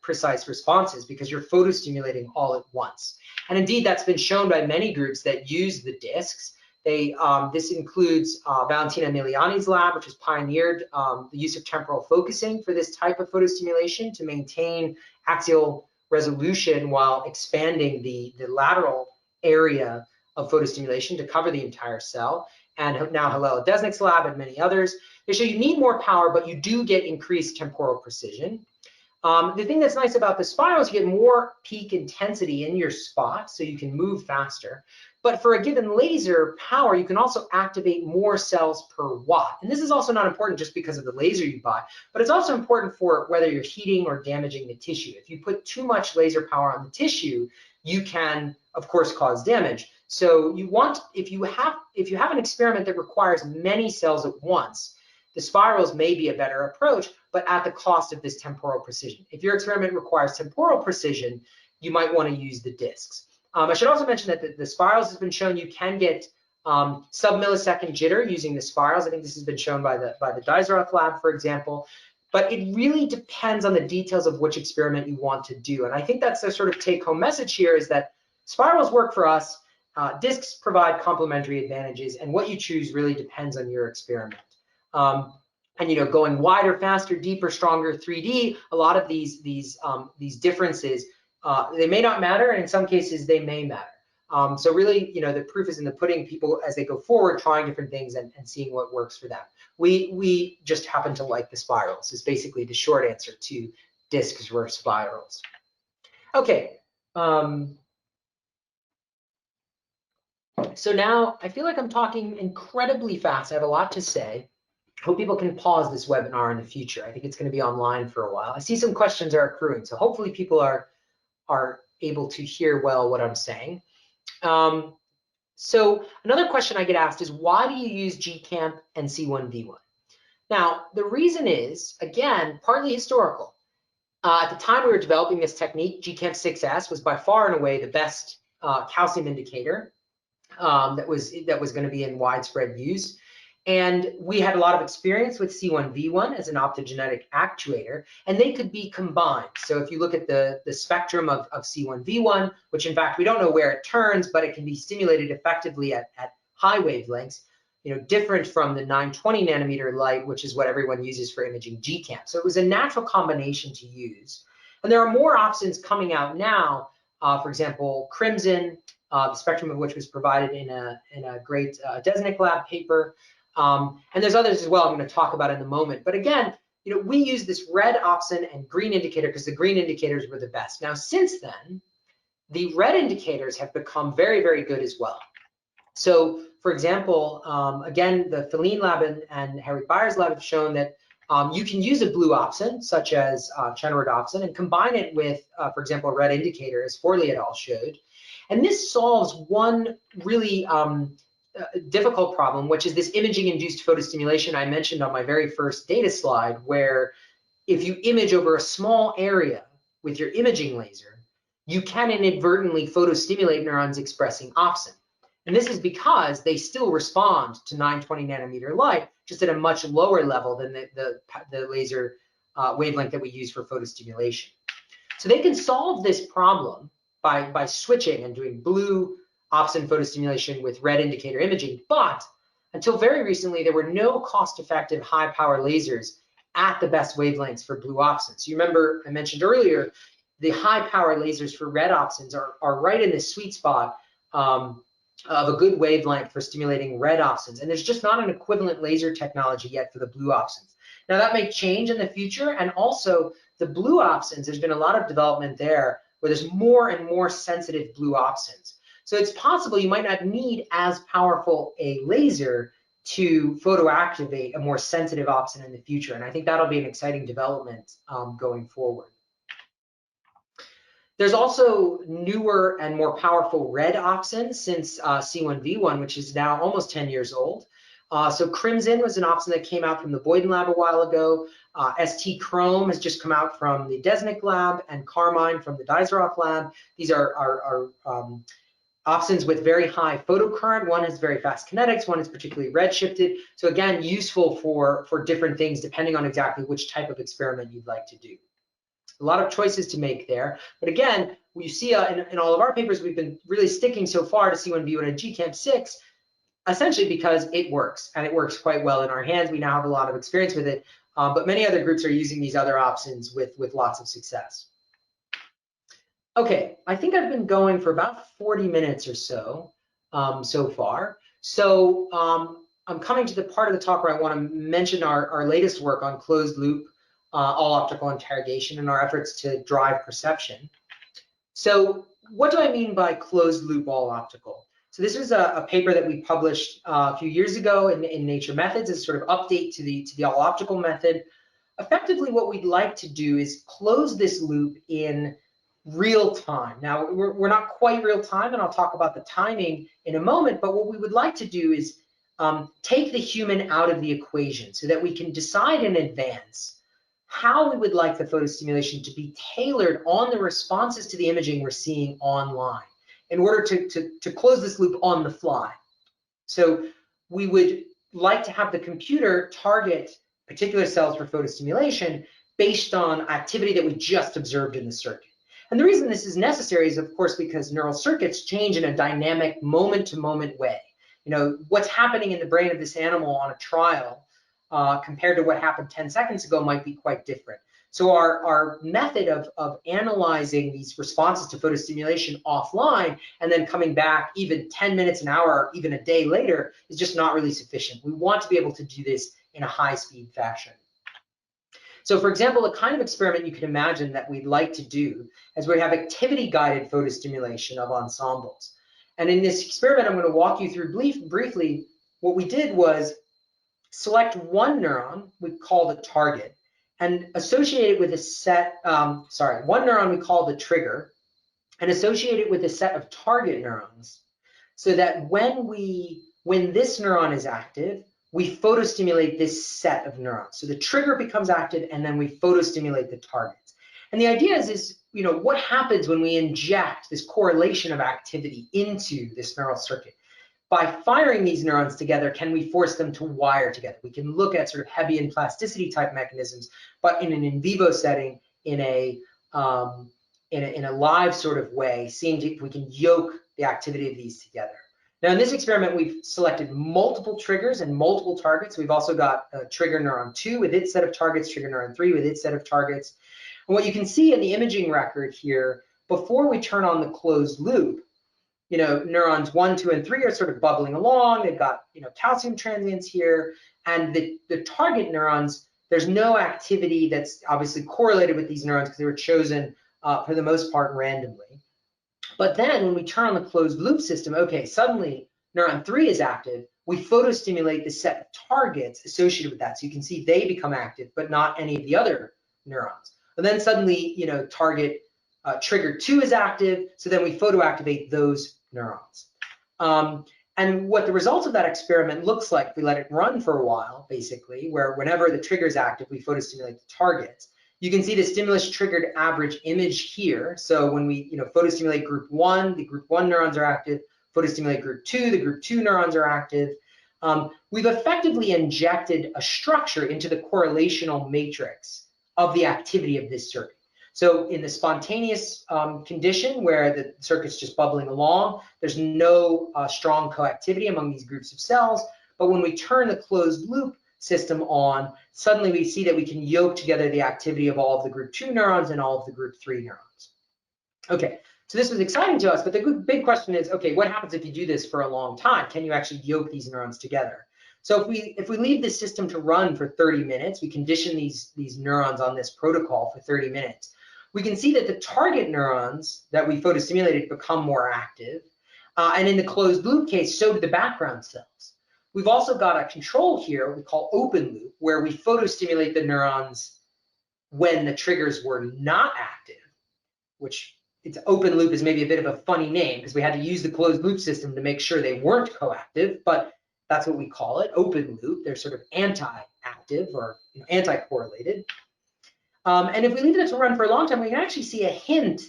precise responses because you're photostimulating all at once. And indeed, that's been shown by many groups that use the discs. This includes Valentina Emiliani's lab, which has pioneered the use of temporal focusing for this type of photostimulation to maintain axial resolution while expanding the lateral area of photostimulation to cover the entire cell. And now Hillel Desnik's lab and many others. They show you need more power, but you do get increased temporal precision. The thing that's nice about the spiral is you get more peak intensity in your spot, so you can move faster. But for a given laser power, you can also activate more cells per watt. And this is also not important just because of the laser you buy, but it's also important for whether you're heating or damaging the tissue. If you put too much laser power on the tissue, you can, of course, cause damage. So you want, if you have an experiment that requires many cells at once, the spirals may be a better approach, but at the cost of this temporal precision. If your experiment requires temporal precision, you might want to use the discs. I should also mention that the spirals has been shown you can get sub-millisecond jitter using the spirals. I think this has been shown by the Deiseroth lab, for example. But it really depends on the details of which experiment you want to do. And I think that's the sort of take-home message here is that spirals work for us. Discs provide complementary advantages, and what you choose really depends on your experiment. And going wider, faster, deeper, stronger, 3D, a lot of these differences, they may not matter, and in some cases they may matter. So really, the proof is in the pudding. People, as they go forward, trying different things and seeing what works for them. We just happen to like the spirals, is basically the short answer to discs versus spirals. Okay. So now I feel like I'm talking incredibly fast. I have a lot to say. Hope people can pause this webinar in the future. I think it's going to be online for a while. I see some questions are accruing, so hopefully people are able to hear well what I'm saying. So another question I get asked is, why do you use GCamp and C1V1? Now, the reason is, again, partly historical. At the time we were developing this technique, GCamp 6S was by far and away the best calcium indicator that was going to be in widespread use. And we had a lot of experience with C1V1 as an optogenetic actuator, and they could be combined. So if you look at the spectrum of C1V1, which in fact we don't know where it turns, but it can be stimulated effectively at high wavelengths, different from the 920 nanometer light, which is what everyone uses for imaging GCamp. So it was a natural combination to use. And there are more options coming out now. For example, Crimson, the spectrum of which was provided in a great Desnik lab paper. And there's others as well I'm going to talk about in a moment. But again, we use this red opsin and green indicator because the green indicators were the best. Now, since then, the red indicators have become very, very good as well. So, for example, again, the Feline lab and Harry Byers lab have shown that you can use a blue opsin, such as chenorodopsin, and combine it with, for example, a red indicator, as Forley et al. Showed. And this solves one really difficult problem, which is this imaging-induced photostimulation I mentioned on my very first data slide, where if you image over a small area with your imaging laser, you can inadvertently photostimulate neurons expressing opsin. And this is because they still respond to 920 nanometer light, just at a much lower level than the laser wavelength that we use for photostimulation. So they can solve this problem by switching and doing blue opsin photostimulation with red indicator imaging, but until very recently, there were no cost-effective high-power lasers at the best wavelengths for blue opsin. So you remember I mentioned earlier the high power lasers for red opsins are right in the sweet spot of a good wavelength for stimulating red opsins. And there's just not an equivalent laser technology yet for the blue opsins. Now that may change in the future, and also the blue opsins, there's been a lot of development there where there's more and more sensitive blue opsins. So it's possible you might not need as powerful a laser to photoactivate a more sensitive opsin in the future. And I think that'll be an exciting development going forward. There's also newer and more powerful red opsins since C1V1, which is now almost 10 years old. So Crimson was an opsin that came out from the Boyden lab a while ago. ST Chrome has just come out from the Desnik lab, and Carmine from the Deiseroth lab. These are opsins with very high photocurrent. One has very fast kinetics, one is particularly redshifted. So again, useful for different things depending on exactly which type of experiment you'd like to do. A lot of choices to make there. But again, you see in all of our papers, we've been really sticking so far to C1V1 and GCAM6, essentially because it works, and it works quite well in our hands. We now have a lot of experience with it, but many other groups are using these other opsins with lots of success. Okay, I think I've been going for about 40 minutes or so so far. So I'm coming to the part of the talk where I want to mention our latest work on closed loop all-optical interrogation and our efforts to drive perception. So what do I mean by closed loop all-optical? So this was a paper that we published a few years ago in Nature Methods as sort of update to the all-optical method. Effectively, what we'd like to do is close this loop in real time. Now, we're not quite real time, and I'll talk about the timing in a moment, but what we would like to do is take the human out of the equation so that we can decide in advance how we would like the photostimulation to be tailored on the responses to the imaging we're seeing online in order to close this loop on the fly. So we would like to have the computer target particular cells for photostimulation based on activity that we just observed in the circuit. And the reason this is necessary is, of course, because neural circuits change in a dynamic moment-to-moment way. You know, what's happening in the brain of this animal on a trial compared to what happened 10 seconds ago might be quite different. So our method of analyzing these responses to photostimulation offline and then coming back even 10 minutes, an hour, or even a day later is just not really sufficient. We want to be able to do this in a high-speed fashion. So for example, the kind of experiment you can imagine that we'd like to do is we have activity-guided photostimulation of ensembles. And in this experiment, I'm going to walk you through briefly. What we did was select one neuron we call the target and associate it with a set, one neuron we call the trigger and associate it with a set of target neurons so that when this neuron is active, we photostimulate this set of neurons. So the trigger becomes active and then we photostimulate the targets. And the idea is, you know, what happens when we inject this correlation of activity into this neural circuit? By firing these neurons together, can we force them to wire together? We can look at sort of Hebbian plasticity type mechanisms, but in an in vivo setting, in a live sort of way, seeing if we can yoke the activity of these together. Now in this experiment, we've selected multiple triggers and multiple targets. We've also got trigger neuron 2 with its set of targets, trigger neuron 3 with its set of targets. And what you can see in the imaging record here, before we turn on the closed loop, you know, neurons 1, 2, and 3 are sort of bubbling along. They've got, you know, calcium transients here. And the target neurons, there's no activity that's obviously correlated with these neurons because they were chosen for the most part randomly. But then when we turn on the closed loop system, okay, suddenly neuron 3 is active. We photostimulate the set of targets associated with that. So you can see they become active, but not any of the other neurons. And then suddenly, you know, target trigger 2 is active. So then we photoactivate those neurons. And what the results of that experiment looks like, if we let it run for a while, basically, where whenever the trigger is active, we photostimulate the targets. You can see the stimulus triggered average image here. So when we, you know, photostimulate group 1, the group 1 neurons are active. Photostimulate group 2, the group 2 neurons are active. We've effectively injected a structure into the correlational matrix of the activity of this circuit. So in the spontaneous condition where the circuit's just bubbling along, there's no strong coactivity among these groups of cells. But when we turn the closed loop system on, suddenly we see that we can yoke together the activity of all of the group 2 neurons and all of the group 3 neurons. Okay, so this was exciting to us, but the big question is, okay, what happens if you do this for a long time? Can you actually yoke these neurons together? So if we leave this system to run for 30 minutes, we condition these neurons on this protocol for 30 minutes, we can see that the target neurons that we photostimulated become more active. And in the closed loop case, so do the background cells. We've also got a control here we call open loop, where we photostimulate the neurons when the triggers were not active, which it's open loop is maybe a bit of a funny name because we had to use the closed loop system to make sure they weren't coactive, but that's what we call it, open loop. They're sort of anti-active or anti-correlated. And if we leave it to run for a long time, we can actually see a hint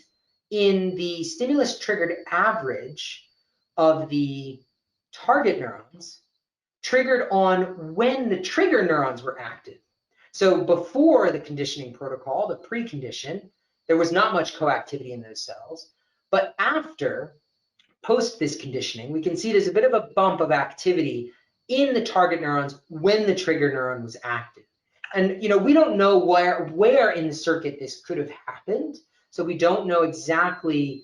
in the stimulus triggered average of the target neurons triggered on when the trigger neurons were active. So before the conditioning protocol, the precondition, there was not much coactivity in those cells. But after, post this conditioning, we can see there's a bit of a bump of activity in the target neurons when the trigger neuron was active. And we don't know where in the circuit this could have happened. So we don't know exactly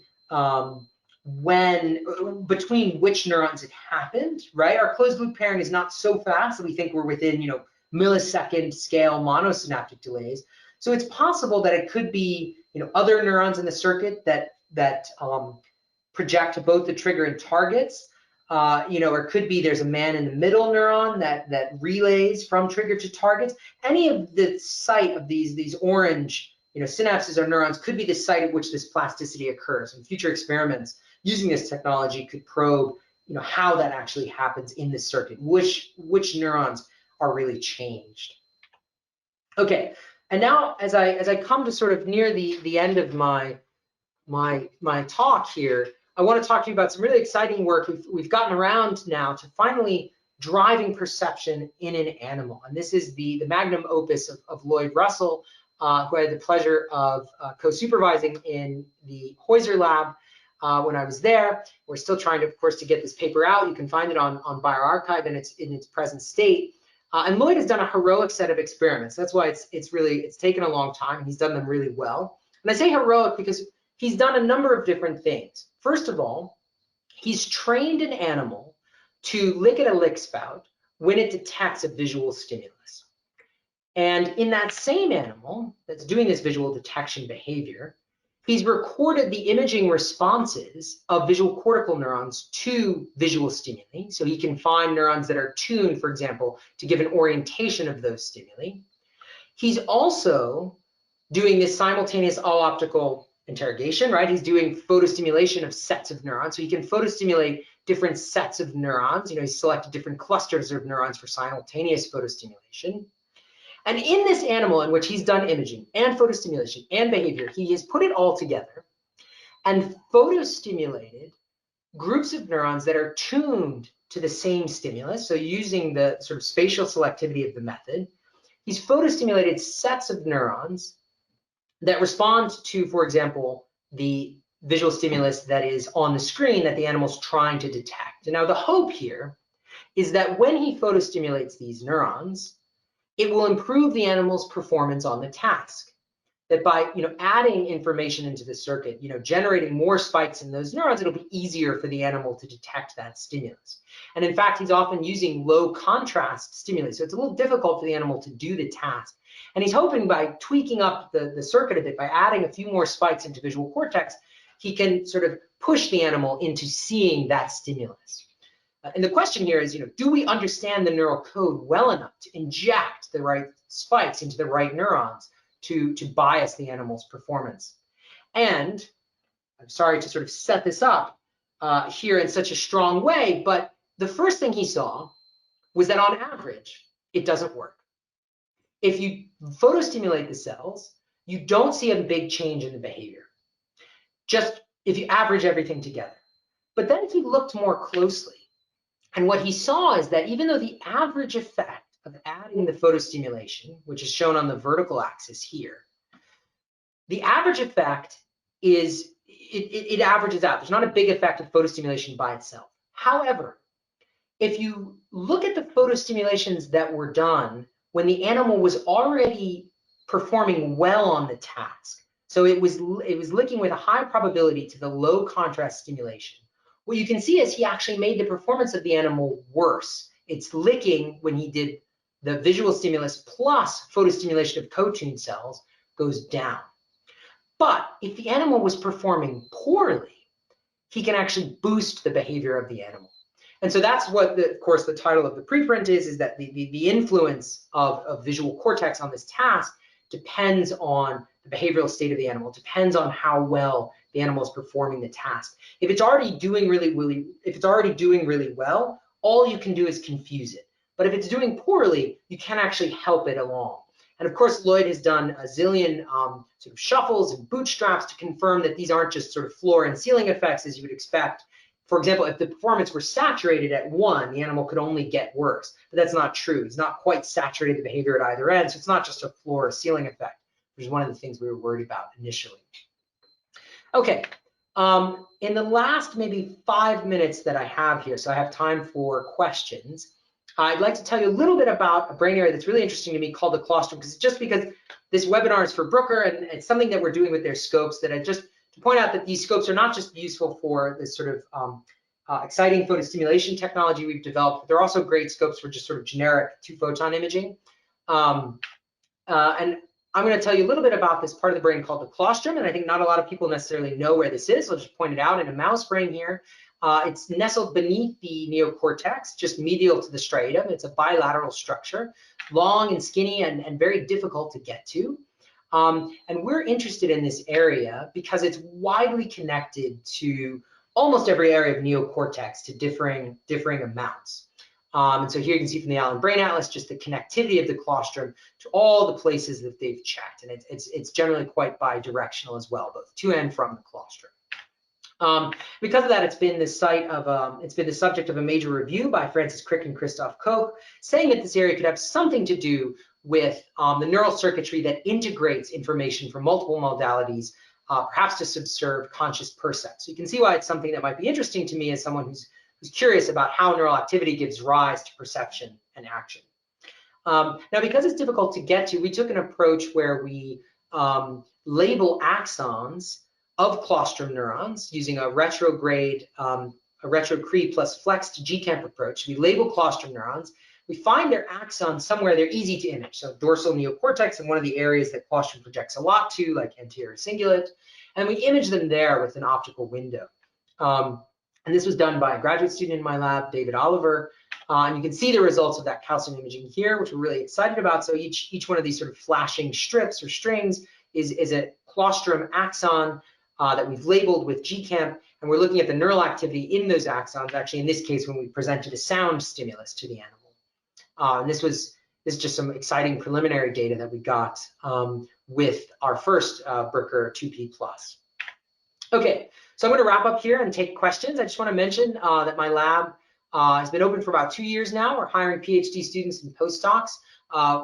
between which neurons it happened, right? Our closed loop pairing is not so fast that we think we're within, millisecond scale monosynaptic delays. So it's possible that it could be, other neurons in the circuit that project to both the trigger and targets. Or it could be there's a man in the middle neuron that relays from trigger to targets. Any of the site of these orange, synapses or neurons could be the site at which this plasticity occurs. And future experiments using this technology could probe, how that actually happens in the circuit, which neurons are really changed. Okay, and now as I come to sort of near the end of my talk here, I want to talk to you about some really exciting work we've gotten around now to finally driving perception in an animal. And this is the magnum opus of Lloyd Russell, who I had the pleasure of co-supervising in the Heuser lab when I was there. We're still trying to, of course, to get this paper out. You can find it on bioRxiv in its present state. And Lloyd has done a heroic set of experiments. That's why it's taken a long time. He's done them really well. And I say heroic because he's done a number of different things. First of all, he's trained an animal to lick at a lick spout when it detects a visual stimulus. And in that same animal that's doing this visual detection behavior, he's recorded the imaging responses of visual cortical neurons to visual stimuli. So he can find neurons that are tuned, for example, to give an orientation of those stimuli. He's also doing this simultaneous all-optical interrogation, right? He's doing photostimulation of sets of neurons. So he can photostimulate different sets of neurons. He's selected different clusters of neurons for simultaneous photostimulation. And in this animal in which he's done imaging and photostimulation and behavior, he has put it all together and photostimulated groups of neurons that are tuned to the same stimulus. So using the sort of spatial selectivity of the method, he's photostimulated sets of neurons that respond to, for example, the visual stimulus that is on the screen that the animal's trying to detect. And now the hope here is that when he photostimulates these neurons, it will improve the animal's performance on the task. That by adding information into the circuit, generating more spikes in those neurons, it'll be easier for the animal to detect that stimulus. And in fact, he's often using low contrast stimuli, so it's a little difficult for the animal to do the task. And he's hoping by tweaking up the circuit a bit, by adding a few more spikes into visual cortex, he can sort of push the animal into seeing that stimulus. And the question here is, do we understand the neural code well enough to inject the right spikes into the right neurons to bias the animal's performance? And I'm sorry to sort of set this up here in such a strong way, but the first thing he saw was that on average, it doesn't work. If you photostimulate the cells, you don't see a big change in the behavior, just if you average everything together. But then if you looked more closely, and what he saw is that even though the average effect of adding the photostimulation, which is shown on the vertical axis here, the average effect is, it averages out. There's not a big effect of photostimulation by itself. However, if you look at the photostimulations that were done when the animal was already performing well on the task, So it was licking with a high probability to the low contrast stimulation. What you can see is he actually made the performance of the animal worse. It's licking when he did the visual stimulus plus photostimulation of co-tuned cells goes down. But if the animal was performing poorly, he can actually boost the behavior of the animal. And so that's what, of course, the title of the preprint is that the influence of visual cortex on this task depends on the behavioral state of the animal, depends on how well the animal is performing the task. If it's already doing really well, all you can do is confuse it. But if it's doing poorly, you can actually help it along. And of course, Lloyd has done a zillion sort of shuffles and bootstraps to confirm that these aren't just sort of floor and ceiling effects as you would expect. For example, if the performance were saturated at 1, the animal could only get worse. But that's not true. It's not quite saturated the behavior at either end, so it's not just a floor or ceiling effect, which is one of the things we were worried about initially. Okay, in the last maybe 5 minutes that I have here, so I have time for questions, I'd like to tell you a little bit about a brain area that's really interesting to me called the Claustrum, because this webinar is for Bruker, and it's something that we're doing with their scopes that I just to point out that these scopes are not just useful for this sort of exciting photostimulation technology we've developed, but they're also great scopes for just sort of generic two-photon imaging. And I'm going to tell you a little bit about this part of the brain called the Claustrum, and I think not a lot of people necessarily know where this is. I'll just point it out in a mouse brain here. It's nestled beneath the neocortex, just medial to the striatum. It's a bilateral structure, long and skinny and very difficult to get to. And we're interested in this area because it's widely connected to almost every area of neocortex to differing amounts. And so here you can see from the Allen Brain Atlas just the connectivity of the claustrum to all the places that they've checked, and it's generally quite bidirectional as well, both to and from the claustrum. Because of that, it's been the subject of a major review by Francis Crick and Christoph Koch, saying that this area could have something to do with the neural circuitry that integrates information from multiple modalities, perhaps to subserve conscious percept. So you can see why it's something that might be interesting to me as someone who's curious about how neural activity gives rise to perception and action. Now, because it's difficult to get to, we took an approach where we label axons of claustrum neurons using a retrograde, a retrocree plus flexed GCamp approach. We label claustrum neurons. We find their axons somewhere they're easy to image. So dorsal neocortex in one of the areas that claustrum projects a lot to, like anterior cingulate. And we image them there with an optical window. And this was done by a graduate student in my lab, David Oliver. And you can see the results of that calcium imaging here, which we're really excited about. So each one of these sort of flashing strips or strings is a claustrum axon that we've labeled with GCamp. And we're looking at the neural activity in those axons, actually in this case when we presented a sound stimulus to the animal. And this is just some exciting preliminary data that we got with our first Bruker 2P+. Okay, so I'm going to wrap up here and take questions. I just want to mention that my lab has been open for about 2 years now. We're hiring PhD students and postdocs.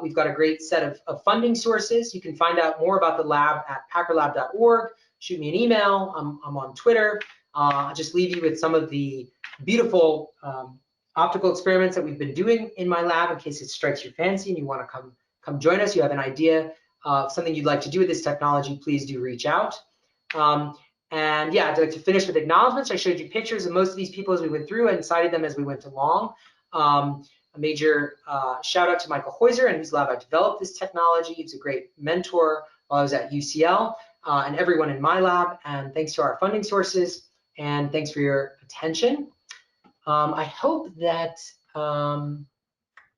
We've got a great set of funding sources. You can find out more about the lab at packerlab.org. Shoot me an email. I'm on Twitter. I'll just leave you with some of the beautiful optical experiments that we've been doing in my lab in case it strikes your fancy and you want to come join us. You have an idea of something you'd like to do with this technology, please do reach out. And yeah, I'd like to finish with acknowledgements. I showed you pictures of most of these people as we went through and cited them as we went along. A major shout out to Michael Heuser, in whose lab I developed this technology. He was a great mentor while I was at UCL, and everyone in my lab. And thanks to our funding sources, and thanks for your attention. I hope that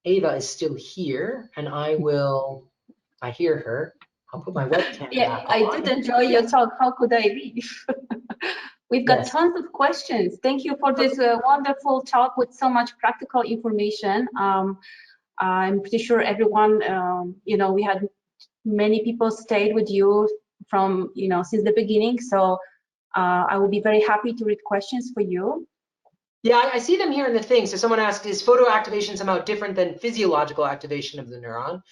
Ava is still here, and I hear her. I'll put my webcam back on. I did enjoy your talk. How could I leave? We've got tons of questions. Thank you for this wonderful talk with so much practical information. I'm pretty sure everyone, we had many people stayed with you from, since the beginning. So I will be very happy to read questions for you. Yeah, I see them here in the thing. So someone asked, is photoactivation somehow different than physiological activation of the neuron?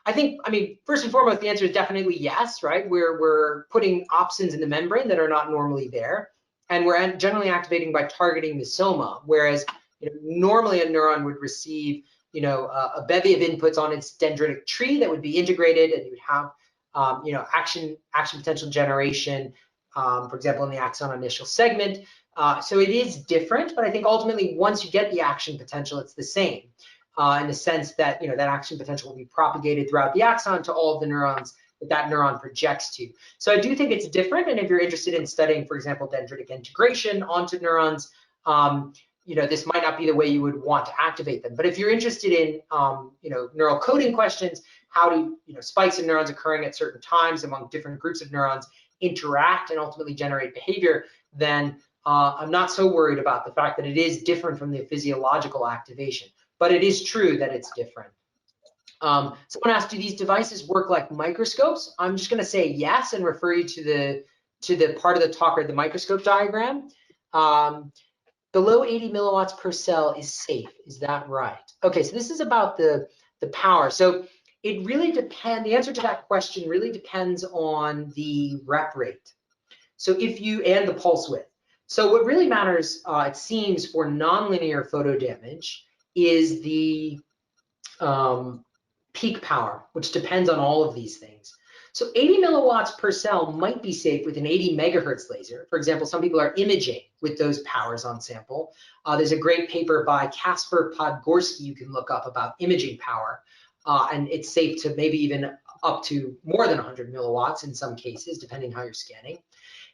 I mean, first and foremost, the answer is definitely yes, right? We're putting opsins in the membrane that are not normally there, and we're generally activating by targeting the soma, whereas normally a neuron would receive a bevy of inputs on its dendritic tree that would be integrated, and you would have action potential generation, for example, in the axon initial segment. So it is different, but I think ultimately once you get the action potential, it's the same in the sense that that action potential will be propagated throughout the axon to all of the neurons that neuron projects to. So I do think it's different, and if you're interested in studying, for example, dendritic integration onto neurons, this might not be the way you would want to activate them. But if you're interested in neural coding questions, how do spikes in neurons occurring at certain times among different groups of neurons interact and ultimately generate behavior, then I'm not so worried about the fact that it is different from the physiological activation. But it is true that it's different. Someone asked, do these devices work like microscopes? I'm just going to say yes and refer you to the part of the talk or the microscope diagram. Below 80 milliwatts per cell is safe. Is that right? Okay, so this is about the power. So it really depends. The answer to that question really depends on the rep rate. So and the pulse width. So what really matters, it seems, for nonlinear photo damage is the peak power, which depends on all of these things. So 80 milliwatts per cell might be safe with an 80 megahertz laser. For example, some people are imaging with those powers on sample. There's a great paper by Kasper Podgorski you can look up about imaging power, and it's safe to maybe even up to more than 100 milliwatts in some cases, depending how you're scanning.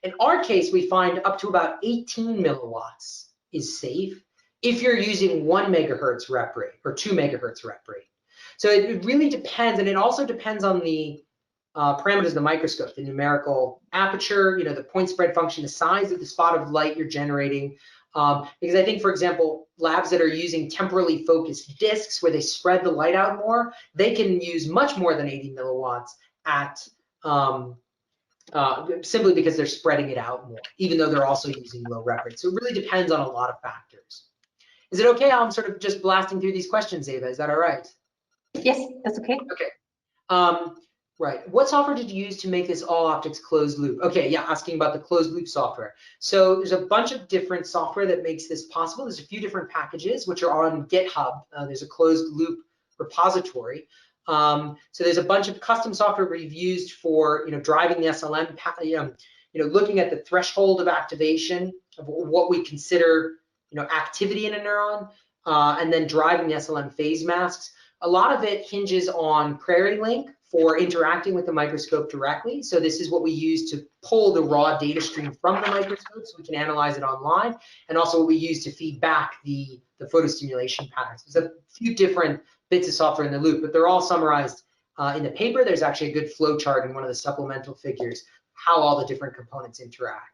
In our case, we find up to about 18 milliwatts is safe if you're using 1 megahertz rep rate or 2 megahertz rep rate. So it really depends, and it also depends on the parameters of the microscope, the numerical aperture, the point spread function, the size of the spot of light you're generating. Because I think, for example, labs that are using temporally focused disks where they spread the light out more, they can use much more than 80 milliwatts at simply because they're spreading it out more, even though they're also using low rep rates. So it really depends on a lot of factors. Is it okay? I'm sort of just blasting through these questions, Ava. Is that all right? Yes, that's okay. Okay. Right. What software did you use to make this all optics closed loop? Okay, yeah, asking about the closed loop software. So there's a bunch of different software that makes this possible. There's a few different packages which are on GitHub. There's a closed loop repository. So there's a bunch of custom software we've used for driving the SLM, looking at the threshold of activation of what we consider activity in a neuron, and then driving the SLM phase masks. A lot of it hinges on QueryLink for interacting with the microscope directly. So this is what we use to pull the raw data stream from the microscope so we can analyze it online, and also what we use to feed back the photostimulation patterns. There's a few different bits of software in the loop, but they're all summarized in the paper. There's actually a good flow chart in one of the supplemental figures, how all the different components interact.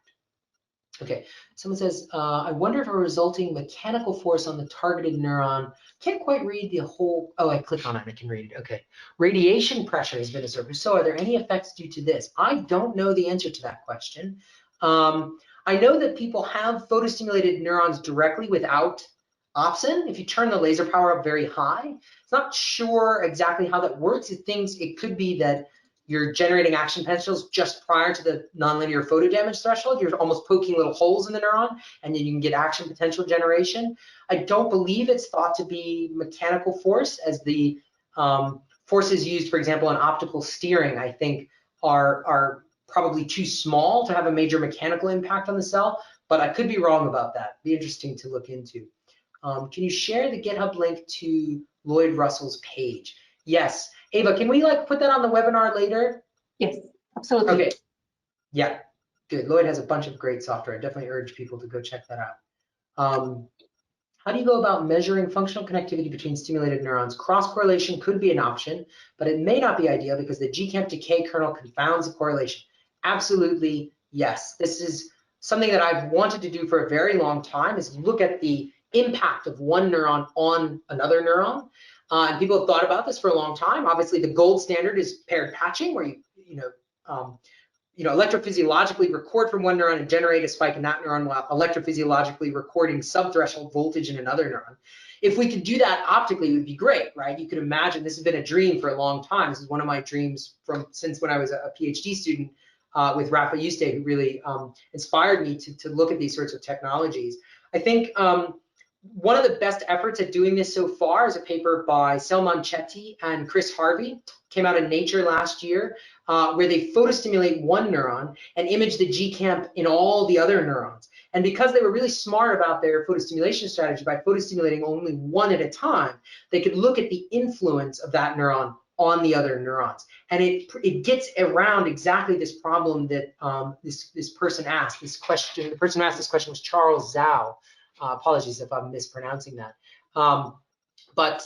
Okay, someone says, I wonder if a resulting mechanical force on the targeted neuron, can't quite read the whole, oh, I clicked on it, I can read it, okay. Radiation pressure has been observed. So are there any effects due to this? I don't know the answer to that question. I know that people have photostimulated neurons directly without opsin. If you turn the laser power up very high, it's not sure exactly how that works. It thinks it could be that you're generating action potentials just prior to the nonlinear photo damage threshold. You're almost poking little holes in the neuron, and then you can get action potential generation. I don't believe it's thought to be mechanical force, as the forces used, for example, in optical steering, I think are probably too small to have a major mechanical impact on the cell, but I could be wrong about that. Be interesting to look into. Can you share the GitHub link to Lloyd Russell's page? Yes. Ava, can we put that on the webinar later? Yes, absolutely. Okay. Yeah, good. Lloyd has a bunch of great software. I definitely urge people to go check that out. How do you go about measuring functional connectivity between stimulated neurons? Cross-correlation could be an option, but it may not be ideal because the GCamp decay kernel confounds the correlation. Absolutely, yes. This is something that I've wanted to do for a very long time, is look at the impact of one neuron on another neuron. And people have thought about this for a long time. Obviously, the gold standard is paired patching, where you electrophysiologically record from one neuron and generate a spike in that neuron while electrophysiologically recording subthreshold voltage in another neuron. If we could do that optically, it would be great, right? You could imagine, this has been a dream for a long time. This is one of my dreams since when I was a PhD student with Rafa Yuste, who really inspired me to look at these sorts of technologies. I think one of the best efforts at doing this so far is a paper by Selman Chetty and Chris Harvey, came out in Nature last year. where they photostimulate one neuron and image the GCamp in all the other neurons. And because they were really smart about their photostimulation strategy, by photostimulating only one at a time, they could look at the influence of that neuron on the other neurons. And it gets around exactly this problem that this person asked. This question, the person who asked this question was Charles Zhao. Apologies if I'm mispronouncing that. But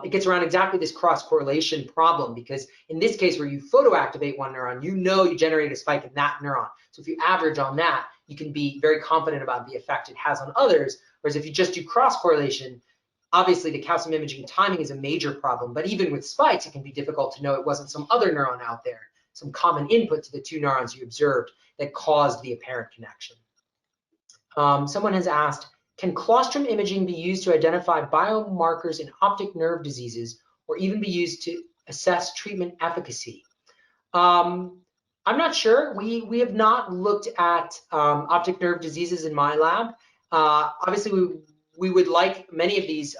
it gets around exactly this cross-correlation problem, because in this case where you photoactivate one neuron, you know you generate a spike in that neuron. So if you average on that, you can be very confident about the effect it has on others. Whereas if you just do cross-correlation, obviously the calcium imaging timing is a major problem. But even with spikes, it can be difficult to know it wasn't some other neuron out there, some common input to the two neurons you observed that caused the apparent connection. Someone has asked, can claustrum imaging be used to identify biomarkers in optic nerve diseases, or even be used to assess treatment efficacy? I'm not sure. We have not looked at optic nerve diseases in my lab. Obviously, we would like many of these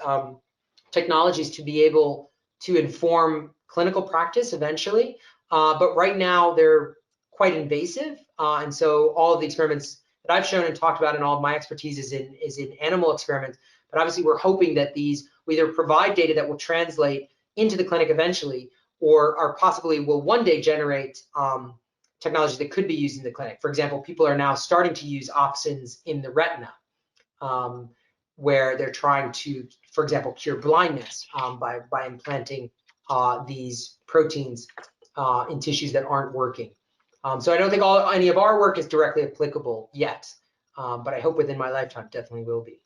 technologies to be able to inform clinical practice eventually, but right now they're quite invasive, and so all of the experiments that I've shown and talked about, and all of my expertise is in animal experiments. But obviously, we're hoping that these will either provide data that will translate into the clinic eventually, or possibly will one day generate technology that could be used in the clinic. For example, people are now starting to use opsins in the retina, where they're trying to, for example, cure blindness by implanting these proteins in tissues that aren't working. So I don't think any of our work is directly applicable yet, but I hope within my lifetime definitely will be.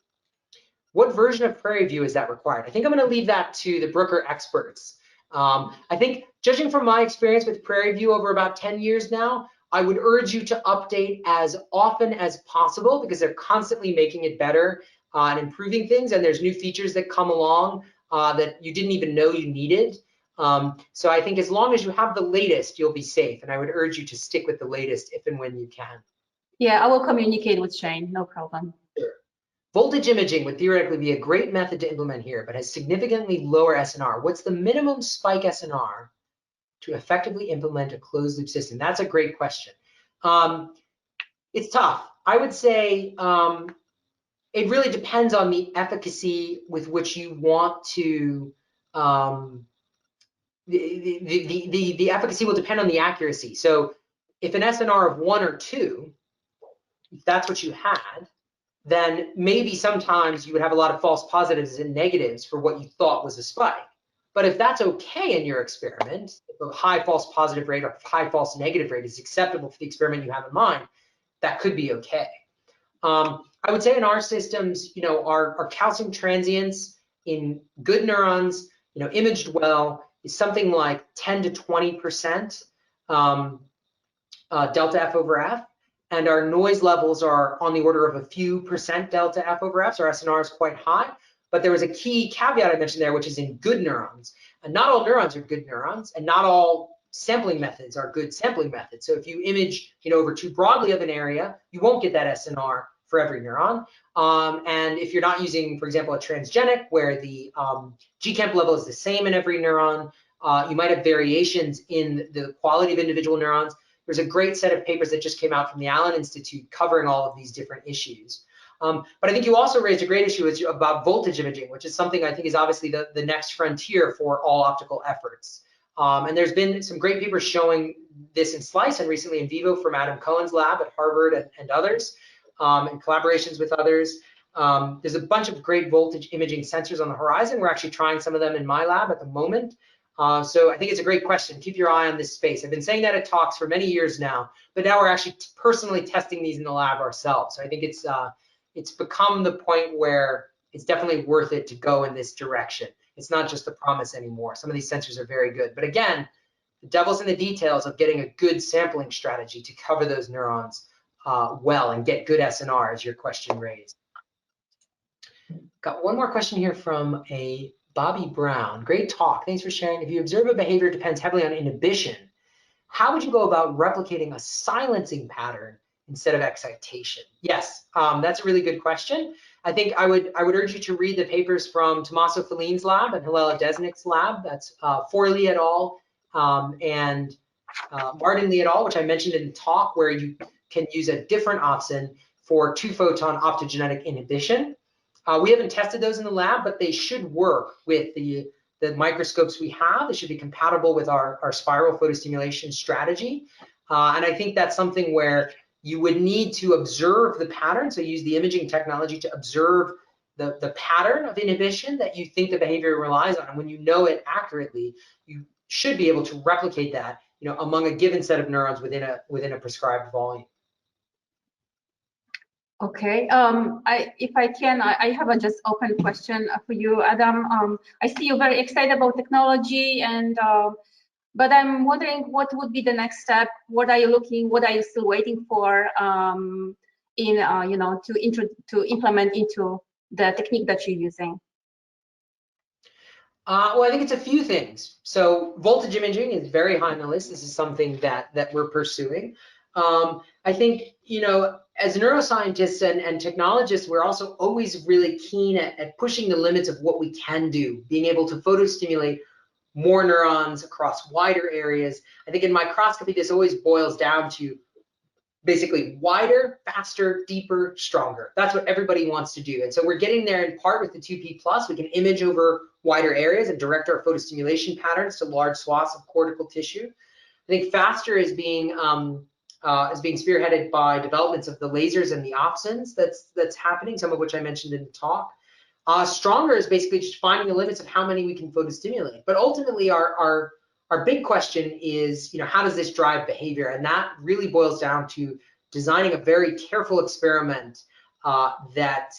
What version of Prairie View is that required? I think I'm going to leave that to the Bruker experts. I think, judging from my experience with Prairie View over about 10 years now, I would urge you to update as often as possible, because they're constantly making it better and improving things, and there's new features that come along that you didn't even know you needed. So I think as long as you have the latest, you'll be safe, and I would urge you to stick with the latest if and when you can. Yeah, I will communicate with Shane, no problem. Sure. Voltage imaging would theoretically be a great method to implement here, but has significantly lower SNR. What's the minimum spike SNR to effectively implement a closed loop system? That's a great question. It's tough. I would say it really depends on the efficacy with which you want to, the efficacy will depend on the accuracy. So if an SNR of 1 or 2, if that's what you had, then maybe sometimes you would have a lot of false positives and negatives for what you thought was a spike. But if that's okay in your experiment, if a high false positive rate or high false negative rate is acceptable for the experiment you have in mind, that could be okay. I would say in our systems, our calcium transients in good neurons, imaged well, is something like 10 to 20% delta F over F. And our noise levels are on the order of a few percent delta F over F, so our SNR is quite high. But there was a key caveat I mentioned there, which is in good neurons. And not all neurons are good neurons, and not all sampling methods are good sampling methods. So if you image over too broadly of an area, you won't get that SNR for every neuron. And if you're not using, for example, a transgenic, where the GCamp level is the same in every neuron, you might have variations in the quality of individual neurons. There's a great set of papers that just came out from the Allen Institute covering all of these different issues. But I think you also raised a great issue about voltage imaging, which is something I think is obviously the next frontier for all optical efforts. And there's been some great papers showing this in slice and recently in vivo from Adam Cohen's lab at Harvard and others, and collaborations with others. There's a bunch of great voltage imaging sensors on the horizon. We're actually trying some of them in my lab at the moment. So I think it's a great question. Keep your eye on this space. I've been saying that at talks for many years now, but now we're actually personally testing these in the lab ourselves. So I think it's become the point where it's definitely worth it to go in this direction. It's not just a promise anymore. Some of these sensors are very good. But again, the devil's in the details of getting a good sampling strategy to cover those neurons well and get good SNR, as your question raised. Got one more question here from a Bobby Brown. Great talk. Thanks for sharing. If you observe a behavior depends heavily on inhibition, how would you go about replicating a silencing pattern instead of excitation? Yes, that's a really good question. I think I would urge you to read the papers from Tommaso Felline's lab and Hillel Desnik's lab. That's Forley et al. And Martin et al., which I mentioned in the talk, where you can use a different opsin for two-photon optogenetic inhibition. We haven't tested those in the lab, but they should work with the microscopes we have. They should be compatible with our spiral photostimulation strategy. And I think that's something where you would need to observe the pattern. So use the imaging technology to observe the pattern of inhibition that you think the behavior relies on. And when you know it accurately, you should be able to replicate that, among a given set of neurons within a prescribed volume. Okay, if I can, I have a just open question for you, Adam. I see you're very excited about technology, and but I'm wondering what would be the next step. What are you still waiting for to implement into the technique that you're using? Well, I think it's a few things. So voltage imaging is very high on the list. This is something that we're pursuing. I think, as neuroscientists and technologists, we're also always really keen at pushing the limits of what we can do, being able to photostimulate more neurons across wider areas. I think in microscopy, this always boils down to basically wider, faster, deeper, stronger. That's what everybody wants to do. And so we're getting there in part with the 2P+. We can image over wider areas and direct our photostimulation patterns to large swaths of cortical tissue. I think faster is being spearheaded by developments of the lasers and the opsins that's happening, some of which I mentioned in the talk. Stronger is basically just finding the limits of how many we can photostimulate. But ultimately, our big question is, how does this drive behavior? And that really boils down to designing a very careful experiment that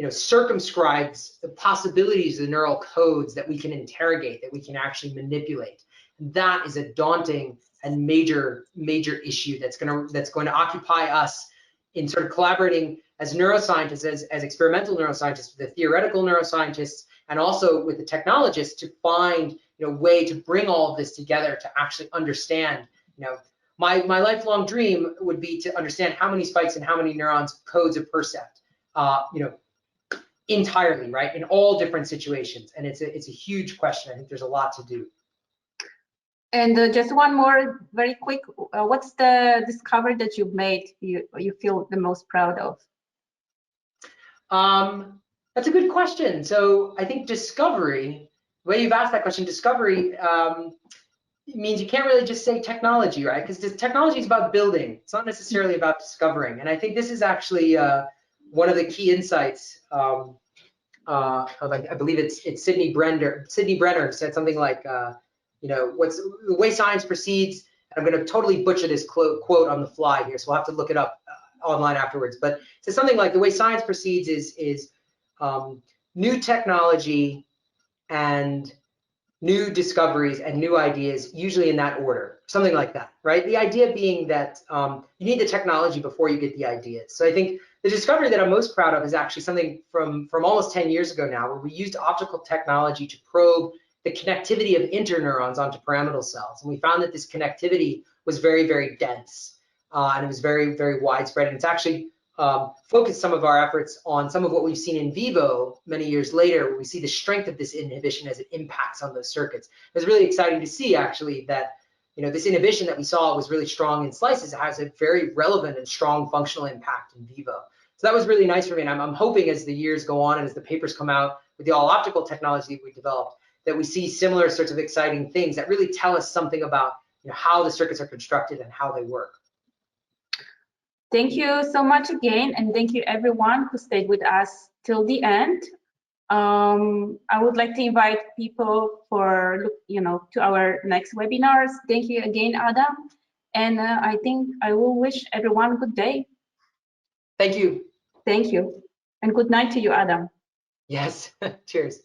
circumscribes the possibilities of the neural codes that we can interrogate, that we can actually manipulate. And that is a daunting and major issue that's going to occupy us in sort of collaborating as neuroscientists, as experimental neuroscientists, with the theoretical neuroscientists, and also with the technologists to find a way to bring all of this together to actually understand. My lifelong dream would be to understand how many spikes and how many neurons codes a percept, entirely, right, in all different situations. And it's a huge question. I think there's a lot to do. And just one more very quick, what's the discovery that you've made you feel the most proud of? That's a good question. So I think discovery, the way you've asked that question, discovery means you can't really just say technology, right? Because technology is about building. It's not necessarily about discovering. And I think this is actually one of the key insights. I believe it's Sidney Brenner said something like, what's the way science proceeds. I'm going to totally butcher this quote on the fly here, so we'll have to look it up online afterwards. But it's something like the way science proceeds is new technology and new discoveries and new ideas, usually in that order, something like that, right? The idea being that you need the technology before you get the ideas. So I think the discovery that I'm most proud of is actually something from almost 10 years ago now, where we used optical technology to probe the connectivity of interneurons onto pyramidal cells. And we found that this connectivity was very, very dense, and it was very, very widespread. And it's actually focused some of our efforts on some of what we've seen in vivo many years later, where we see the strength of this inhibition as it impacts on those circuits. It was really exciting to see, actually, that this inhibition that we saw was really strong in slices. It has a very relevant and strong functional impact in vivo. So that was really nice for me. And I'm hoping as the years go on and as the papers come out with the all-optical technology that we developed, that we see similar sorts of exciting things that really tell us something about how the circuits are constructed and how they work. Thank you so much again, and thank you everyone who stayed with us till the end. I would like to invite people to our next webinars. Thank you again, Adam, and I think I will wish everyone a good day. Thank you. Thank you, and good night to you, Adam. Yes. Cheers.